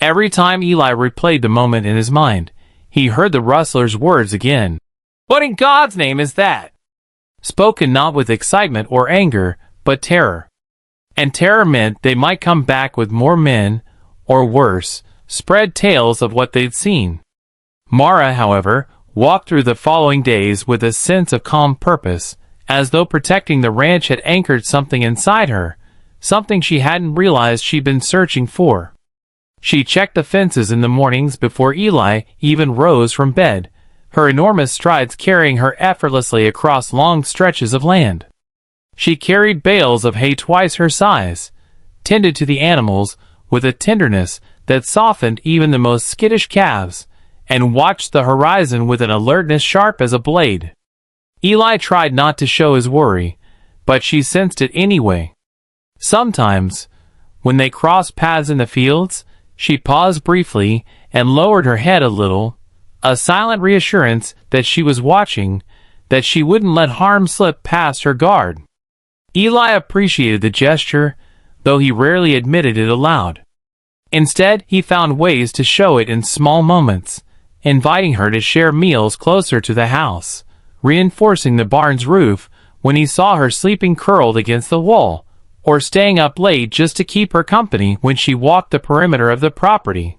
Every time Eli replayed the moment in his mind, he heard the rustler's words again. "What in God's name is that?" Spoken not with excitement or anger, but terror. And terror meant they might come back with more men, or worse, spread tales of what they'd seen. Mara, however, walked through the following days with a sense of calm purpose, as though protecting the ranch had anchored something inside her, something she hadn't realized she'd been searching for. She checked the fences in the mornings before Eli even rose from bed, her enormous strides carrying her effortlessly across long stretches of land. She carried bales of hay twice her size, tended to the animals with a tenderness that softened even the most skittish calves, and watched the horizon with an alertness sharp as a blade. Eli tried not to show his worry, but she sensed it anyway. Sometimes, when they crossed paths in the fields, she paused briefly and lowered her head a little, a silent reassurance that she was watching, that she wouldn't let harm slip past her guard. Eli appreciated the gesture, though he rarely admitted it aloud. Instead, he found ways to show it in small moments, inviting her to share meals closer to the house, reinforcing the barn's roof when he saw her sleeping curled against the wall, or staying up late just to keep her company when she walked the perimeter of the property.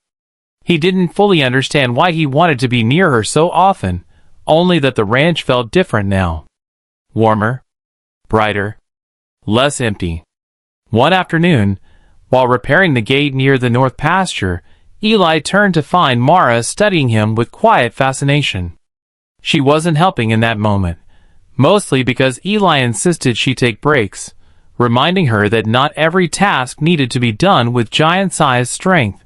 He didn't fully understand why he wanted to be near her so often, only that the ranch felt different now. Warmer, brighter, less empty. One afternoon, while repairing the gate near the north pasture, Eli turned to find Mara studying him with quiet fascination. She wasn't helping in that moment, mostly because Eli insisted she take breaks, reminding her that not every task needed to be done with giant-sized strength.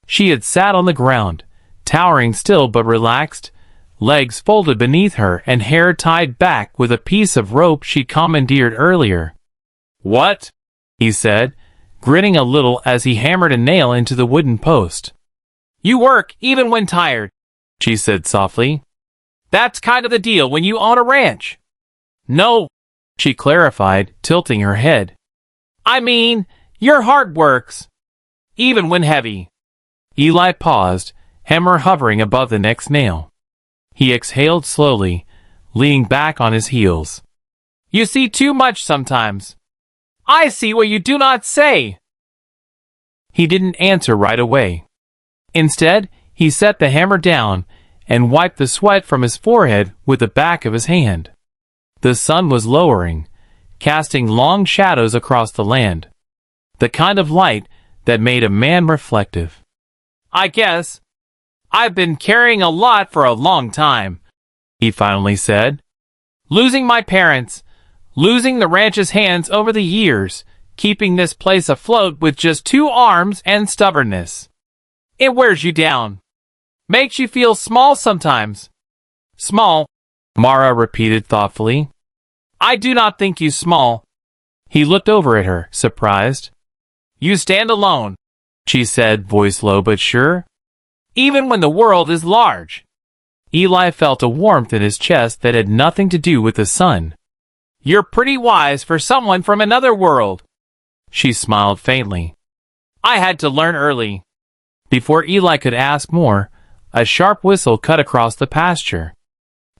She had sat on the ground, towering still but relaxed, legs folded beneath her and hair tied back with a piece of rope she'd commandeered earlier. "What?" he said, grinning a little as he hammered a nail into the wooden post. You work even when tired, she said softly. That's kind of the deal when you own a ranch. No, she clarified, tilting her head. I mean, your heart works, even when heavy. Eli paused, hammer hovering above the next nail. He exhaled slowly, leaning back on his heels. You see too much sometimes. I see what you do not say. He didn't answer right away. Instead, he set the hammer down and wiped the sweat from his forehead with the back of his hand. The sun was lowering, casting long shadows across the land. The kind of light that made a man reflective. I guess I've been carrying a lot for a long time, he finally said. Losing my parents, losing the ranch's hands over the years, keeping this place afloat with just 2 arms and stubbornness. It wears you down. Makes you feel small sometimes. Small, Mara repeated thoughtfully. I do not think you small. He looked over at her, surprised. You stand alone, she said, voice low but sure. Even when the world is large. Eli felt a warmth in his chest that had nothing to do with the sun. You're pretty wise for someone from another world. She smiled faintly. I had to learn early. Before Eli could ask more, a sharp whistle cut across the pasture.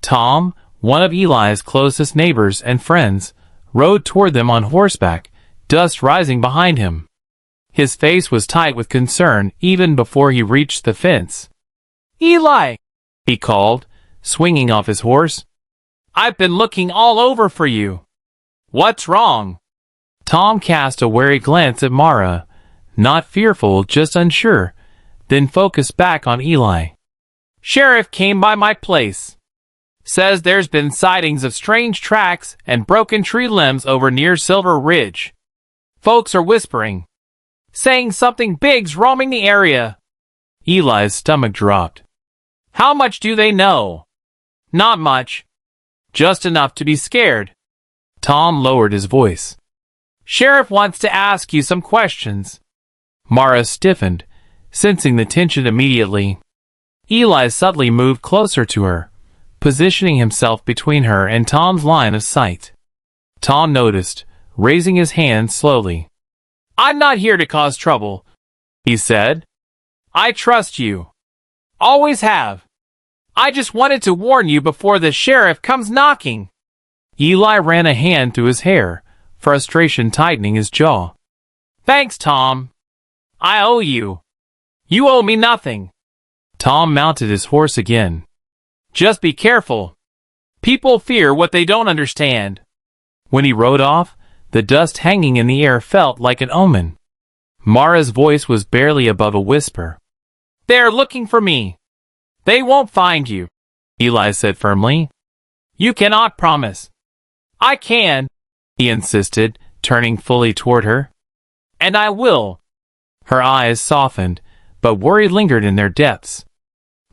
Tom, one of Eli's closest neighbors and friends, rode toward them on horseback, dust rising behind him. His face was tight with concern even before he reached the fence. Eli, he called, swinging off his horse. I've been looking all over for you. What's wrong? Tom cast a wary glance at Mara, not fearful, just unsure, then focused back on Eli. Sheriff came by my place. Says there's been sightings of strange tracks and broken tree limbs over near Silver Ridge. Folks are whispering, saying something big's roaming the area. Eli's stomach dropped. How much do they know? Not much. Just enough to be scared. Tom lowered his voice. Sheriff wants to ask you some questions. Mara stiffened, sensing the tension immediately. Eli subtly moved closer to her, positioning himself between her and Tom's line of sight. Tom noticed, raising his hand slowly. I'm not here to cause trouble, he said. I trust you. Always have. I just wanted to warn you before the sheriff comes knocking. Eli ran a hand through his hair, frustration tightening his jaw. Thanks, Tom. I owe you. You owe me nothing. Tom mounted his horse again. Just be careful. People fear what they don't understand. When he rode off, the dust hanging in the air felt like an omen. Mara's voice was barely above a whisper. They're looking for me. They won't find you, Eli said firmly. You cannot promise. I can, he insisted, turning fully toward her. And I will. Her eyes softened, but worry lingered in their depths.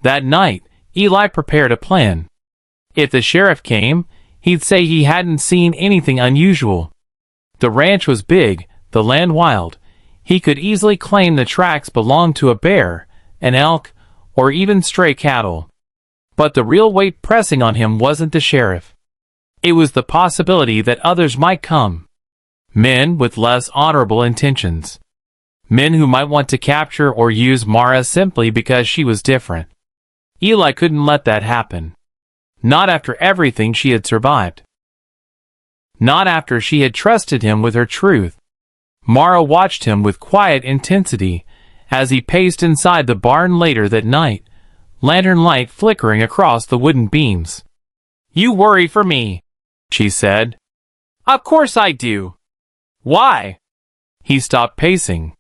That night, Eli prepared a plan. If the sheriff came, he'd say he hadn't seen anything unusual. The ranch was big, the land wild. He could easily claim the tracks belonged to a bear, an elk, or even stray cattle. But the real weight pressing on him wasn't the sheriff. It was the possibility that others might come. Men with less honorable intentions. Men who might want to capture or use Mara simply because she was different. Eli couldn't let that happen. Not after everything she had survived. Not after she had trusted him with her truth. Mara watched him with quiet intensity as he paced inside the barn later that night, lantern light flickering across the wooden beams. You worry for me, she said. Of course I do. Why? He stopped pacing.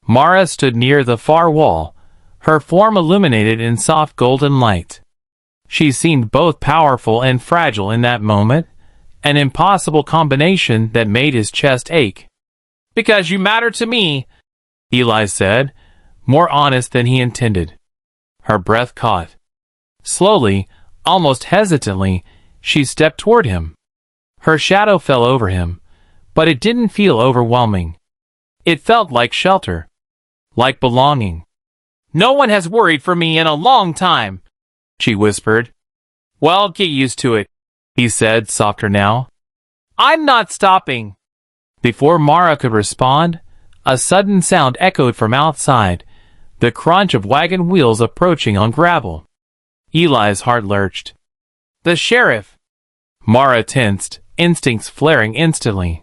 Mara stood near the far wall, her form illuminated in soft golden light. She seemed both powerful and fragile in that moment, an impossible combination that made his chest ache. Because you matter to me, Eli said, more honest than he intended. Her breath caught. Slowly, almost hesitantly, she stepped toward him. Her shadow fell over him, but it didn't feel overwhelming. It felt like shelter. Like belonging. No one has worried for me in a long time, she whispered. Well, get used to it, he said, softer now. I'm not stopping. Before Mara could respond, a sudden sound echoed from outside, the crunch of wagon wheels approaching on gravel. Eli's heart lurched. The sheriff! Mara tensed, instincts flaring instantly.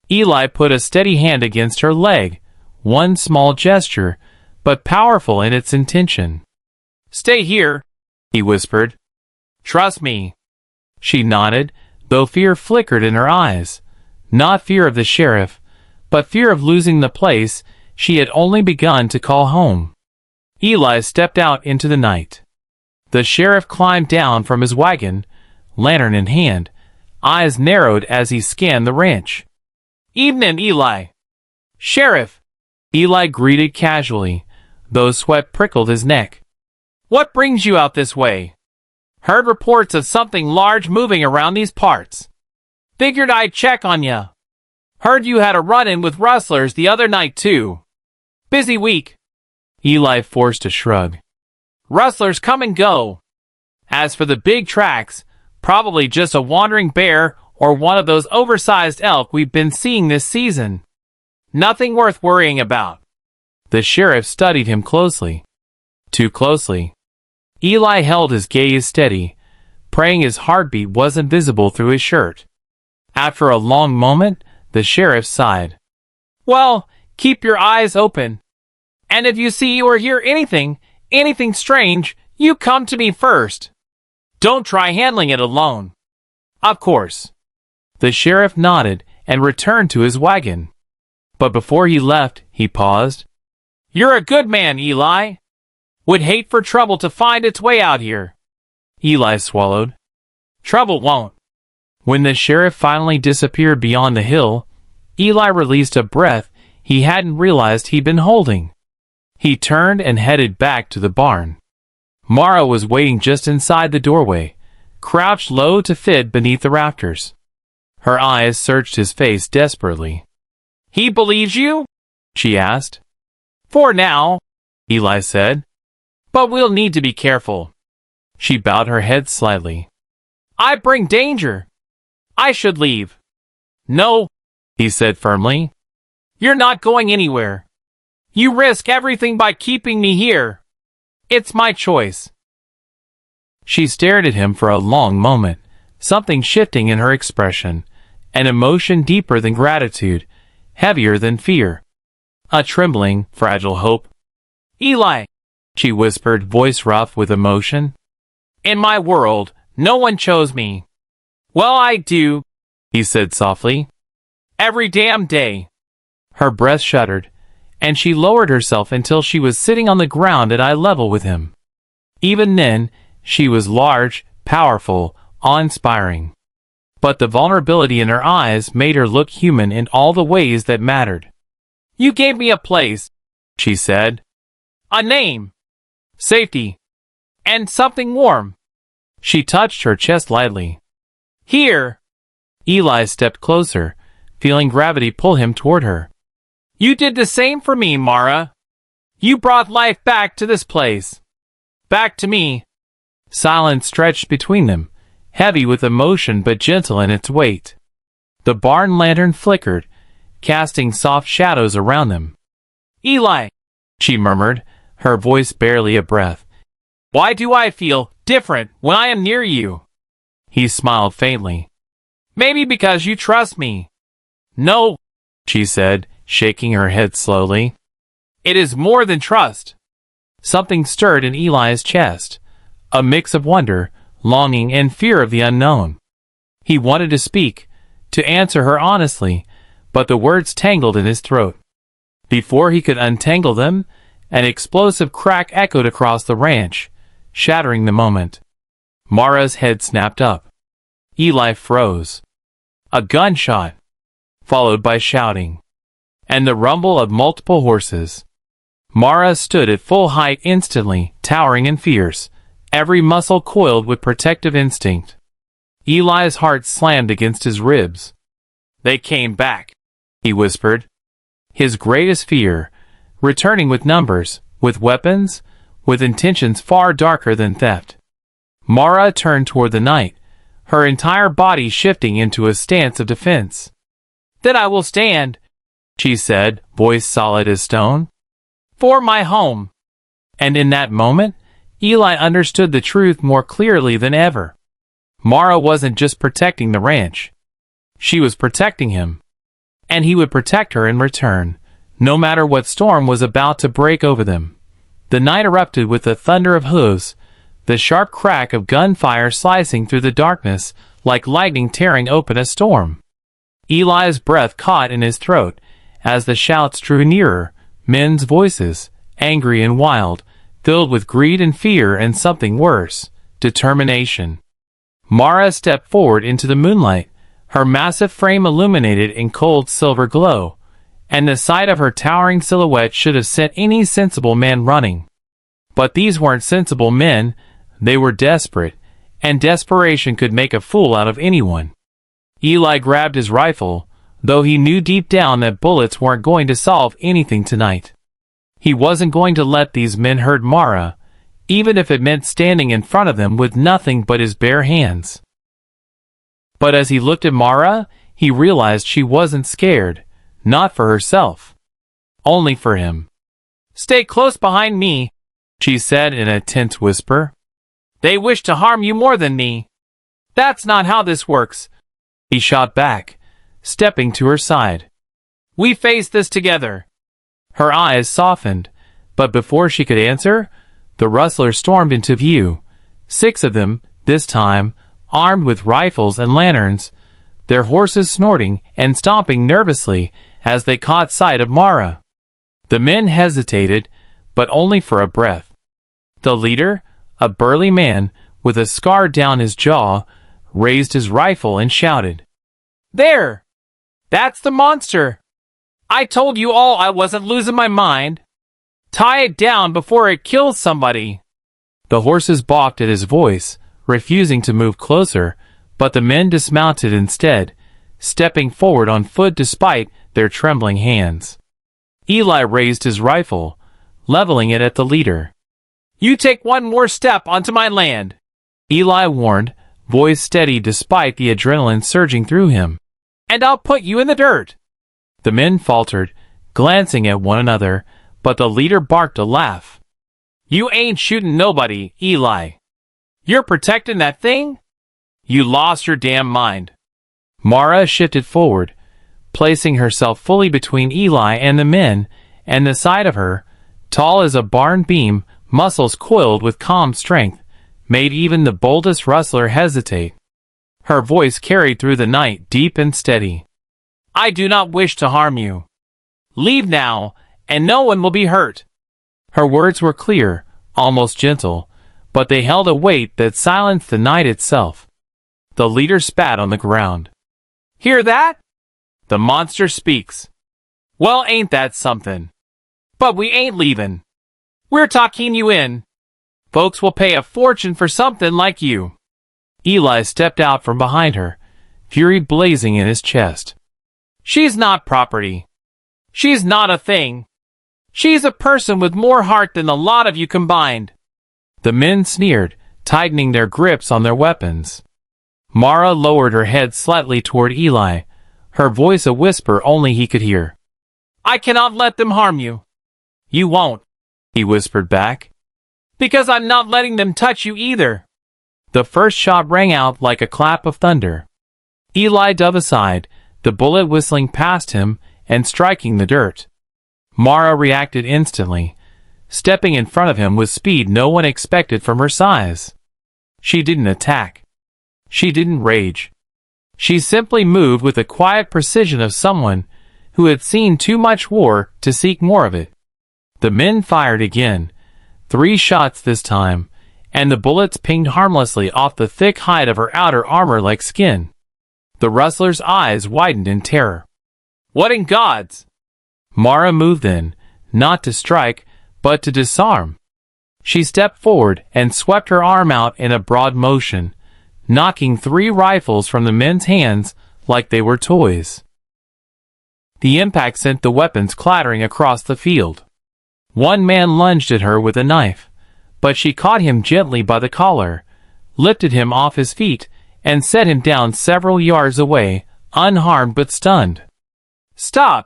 Eli put a steady hand against her leg, one small gesture, but powerful in its intention. Stay here, he whispered. Trust me. She nodded, though fear flickered in her eyes. Not fear of the sheriff, but fear of losing the place she had only begun to call home. Eli stepped out into the night. The sheriff climbed down from his wagon, lantern in hand, eyes narrowed as he scanned the ranch. Evening, Eli. Sheriff, Eli greeted casually, though sweat prickled his neck. What brings you out this way? Heard reports of something large moving around these parts. Figured I'd check on ya. Heard you had a run-in with rustlers the other night, too. Busy week. Eli forced a shrug. Rustlers come and go. As for the big tracks, probably just a wandering bear or one of those oversized elk we've been seeing this season. Nothing worth worrying about. The sheriff studied him closely. Too closely. Eli held his gaze steady, praying his heartbeat wasn't visible through his shirt. After a long moment, the sheriff sighed. Well, keep your eyes open. And if you see or hear anything strange, you come to me first. Don't try handling it alone. Of course. The sheriff nodded and returned to his wagon. But before he left, he paused. You're a good man, Eli. Would hate for trouble to find its way out here. Eli swallowed. Trouble won't. When the sheriff finally disappeared beyond the hill, Eli released a breath he hadn't realized he'd been holding. He turned and headed back to the barn. Mara was waiting just inside the doorway, crouched low to fit beneath the rafters. Her eyes searched his face desperately. He believes you? She asked. For now, Eli said. But we'll need to be careful. She bowed her head slightly. I bring danger. I should leave. No, he said firmly. You're not going anywhere. You risk everything by keeping me here. It's my choice. She stared at him for a long moment, something shifting in her expression, an emotion deeper than gratitude, heavier than fear. A trembling, fragile hope. Eli, she whispered, voice rough with emotion. In my world, no one chose me. Well, I do, he said softly. Every damn day. Her breath shuddered, and she lowered herself until she was sitting on the ground at eye level with him. Even then, she was large, powerful, awe-inspiring. But the vulnerability in her eyes made her look human in all the ways that mattered. You gave me a place, she said. A name. Safety. And something warm. She touched her chest lightly. Here. Eli stepped closer, feeling gravity pull him toward her. You did the same for me, Mara. You brought life back to this place. Back to me. Silence stretched between them, heavy with emotion but gentle in its weight. The barn lantern flickered, casting soft shadows around them. Eli, she murmured, her voice barely a breath. Why do I feel different when I am near you? He smiled faintly. Maybe because you trust me. No, she said, shaking her head slowly. It is more than trust. Something stirred in Eli's chest, a mix of wonder, longing, and fear of the unknown. He wanted to speak, to answer her honestly, but the words tangled in his throat. Before he could untangle them, an explosive crack echoed across the ranch, shattering the moment. Mara's head snapped up. Eli froze. A gunshot, followed by shouting, and the rumble of multiple horses. Mara stood at full height instantly, towering and fierce, every muscle coiled with protective instinct. Eli's heart slammed against his ribs. They came back, he whispered. His greatest fear, returning with numbers, with weapons, with intentions far darker than theft. Mara turned toward the knight, her entire body shifting into a stance of defense. "Then I will stand," she said, voice solid as stone. "For my home." And in that moment, Eli understood the truth more clearly than ever. Mara wasn't just protecting the ranch. She was protecting him. And he would protect her in return, no matter what storm was about to break over them. The night erupted with the thunder of hooves, the sharp crack of gunfire slicing through the darkness like lightning tearing open a storm. Eli's breath caught in his throat as the shouts drew nearer, men's voices, angry and wild, filled with greed and fear and something worse, determination. Mara stepped forward into the moonlight, her massive frame illuminated in cold silver glow, and the sight of her towering silhouette should have sent any sensible man running. But these weren't sensible men, they were desperate, and desperation could make a fool out of anyone. Eli grabbed his rifle, though he knew deep down that bullets weren't going to solve anything tonight. He wasn't going to let these men hurt Mara, even if it meant standing in front of them with nothing but his bare hands. But as he looked at Mara, he realized she wasn't scared, not for herself, only for him. "Stay close behind me," she said in a tense whisper. "They wish to harm you more than me." "That's not how this works," he shot back, stepping to her side. "We face this together." Her eyes softened, but before she could answer, the rustlers stormed into view, 6 of them, this time, armed with rifles and lanterns, their horses snorting and stomping nervously as they caught sight of Mara. The men hesitated, but only for a breath. The leader, a burly man with a scar down his jaw, raised his rifle and shouted, "There! That's the monster! I told you all I wasn't losing my mind. Tie it down before it kills somebody." The horses balked at his voice, refusing to move closer, but the men dismounted instead, stepping forward on foot despite their trembling hands. Eli raised his rifle, leveling it at the leader. "You take one more step onto my land," Eli warned, voice steady despite the adrenaline surging through him, "and I'll put you in the dirt." The men faltered, glancing at one another, but the leader barked a laugh. "You ain't shooting nobody, Eli. You're protecting that thing? You lost your damn mind." Mara shifted forward, placing herself fully between Eli and the men, and the side of her, tall as a barn beam, muscles coiled with calm strength, made even the boldest rustler hesitate. Her voice carried through the night deep and steady. "I do not wish to harm you. Leave now, and no one will be hurt." Her words were clear, almost gentle, but they held a weight that silenced the night itself. The leader spat on the ground. "Hear that? The monster speaks. Well, ain't that something? But we ain't leaving. We're talking you in. Folks will pay a fortune for something like you." Eli stepped out from behind her, fury blazing in his chest. "She's not property. She's not a thing. She's a person with more heart than the lot of you combined." The men sneered, tightening their grips on their weapons. Mara lowered her head slightly toward Eli, her voice a whisper only he could hear. "I cannot let them harm you." "You won't," he whispered back. "Because I'm not letting them touch you either." The first shot rang out like a clap of thunder. Eli dove aside, the bullet whistling past him and striking the dirt. Mara reacted instantly, stepping in front of him with speed no one expected from her size. She didn't attack. She didn't rage. She simply moved with the quiet precision of someone who had seen too much war to seek more of it. The men fired again, 3 shots this time, and the bullets pinged harmlessly off the thick hide of her outer armor like skin. The rustler's eyes widened in terror. "What in God's?" Mara moved then, not to strike, but to disarm. She stepped forward and swept her arm out in a broad motion, knocking 3 rifles from the men's hands like they were toys. The impact sent the weapons clattering across the field. One man lunged at her with a knife, but she caught him gently by the collar, lifted him off his feet, and set him down several yards away, unharmed but stunned. "Stop!"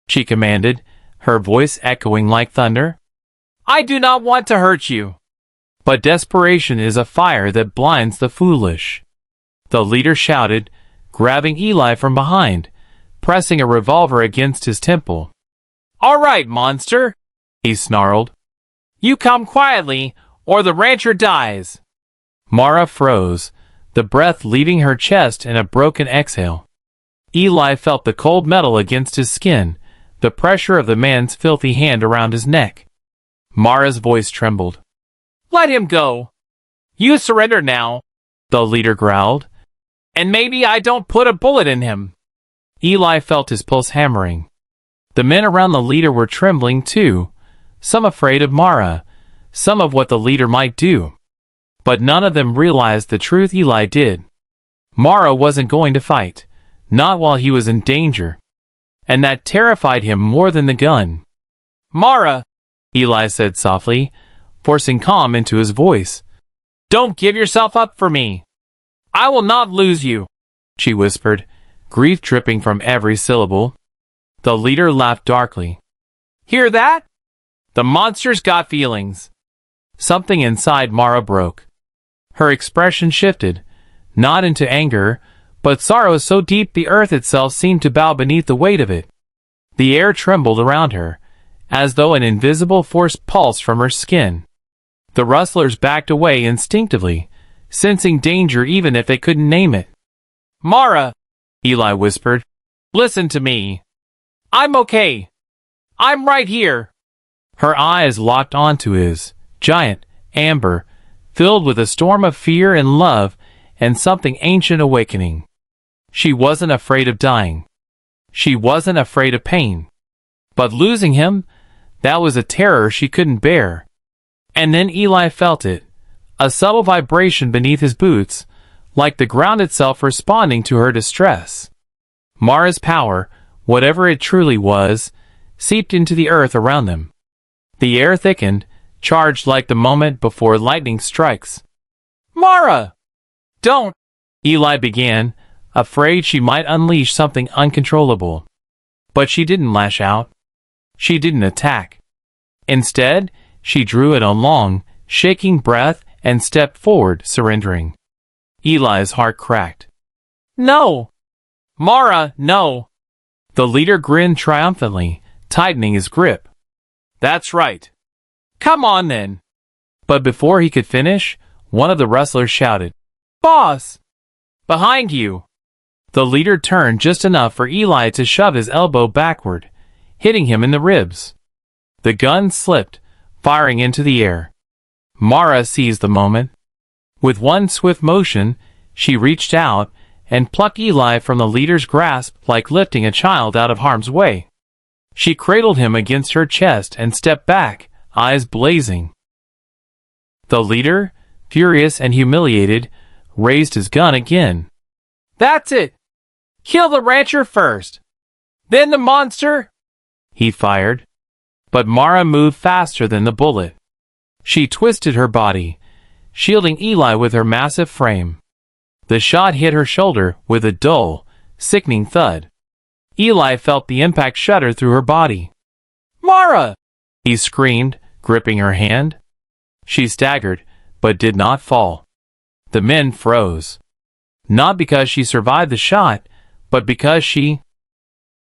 she commanded, her voice echoing like thunder. "I do not want to hurt you." But desperation is a fire that blinds the foolish. The leader shouted, grabbing Eli from behind, pressing a revolver against his temple. "All right, monster," he snarled. "You come quietly, or the rancher dies." Mara froze, the breath leaving her chest in a broken exhale. Eli felt the cold metal against his skin, the pressure of the man's filthy hand around his neck. Mara's voice trembled. "Let him go. You surrender now," the leader growled. "And maybe I don't put a bullet in him." Eli felt his pulse hammering. The men around the leader were trembling too, some afraid of Mara, some of what the leader might do. But none of them realized the truth Eli did. Mara wasn't going to fight, not while he was in danger. And that terrified him more than the gun. "Mara," Eli said softly, forcing calm into his voice. "Don't give yourself up for me. I will not lose you," she whispered, grief dripping from every syllable. The leader laughed darkly. "Hear that? The monster's got feelings." Something inside Mara broke. Her expression shifted, not into anger, but sorrow so deep the earth itself seemed to bow beneath the weight of it. The air trembled around her, as though an invisible force pulsed from her skin. The rustlers backed away instinctively, sensing danger even if they couldn't name it. "Mara," Eli whispered, "listen to me. I'm okay. I'm right here." Her eyes locked onto his, giant, amber, filled with a storm of fear and love and something ancient awakening. She wasn't afraid of dying. She wasn't afraid of pain. But losing him, that was a terror she couldn't bear. And then Eli felt it, a subtle vibration beneath his boots, like the ground itself responding to her distress. Mara's power, whatever it truly was, seeped into the earth around them. The air thickened, charged like the moment before lightning strikes. "Mara!" "Don't," Eli began, afraid she might unleash something uncontrollable. But she didn't lash out. She didn't attack. Instead, she drew in a long, shaking breath and stepped forward, surrendering. Eli's heart cracked. "No! Mara, no!" The leader grinned triumphantly, tightening his grip. "That's right. Come on then." But before he could finish, one of the rustlers shouted, "Boss! Behind you!" The leader turned just enough for Eli to shove his elbow backward, hitting him in the ribs. The gun slipped, firing into the air. Mara seized the moment. With one swift motion, she reached out and plucked Eli from the leader's grasp like lifting a child out of harm's way. She cradled him against her chest and stepped back, eyes blazing. The leader, furious and humiliated, raised his gun again. "That's it! Kill the rancher first! Then the monster!" he fired. But Mara moved faster than the bullet. She twisted her body, shielding Eli with her massive frame. The shot hit her shoulder with a dull, sickening thud. Eli felt the impact shudder through her body. "Mara!" he screamed, gripping her hand. She staggered, but did not fall. The men froze. Not because she survived the shot, but because she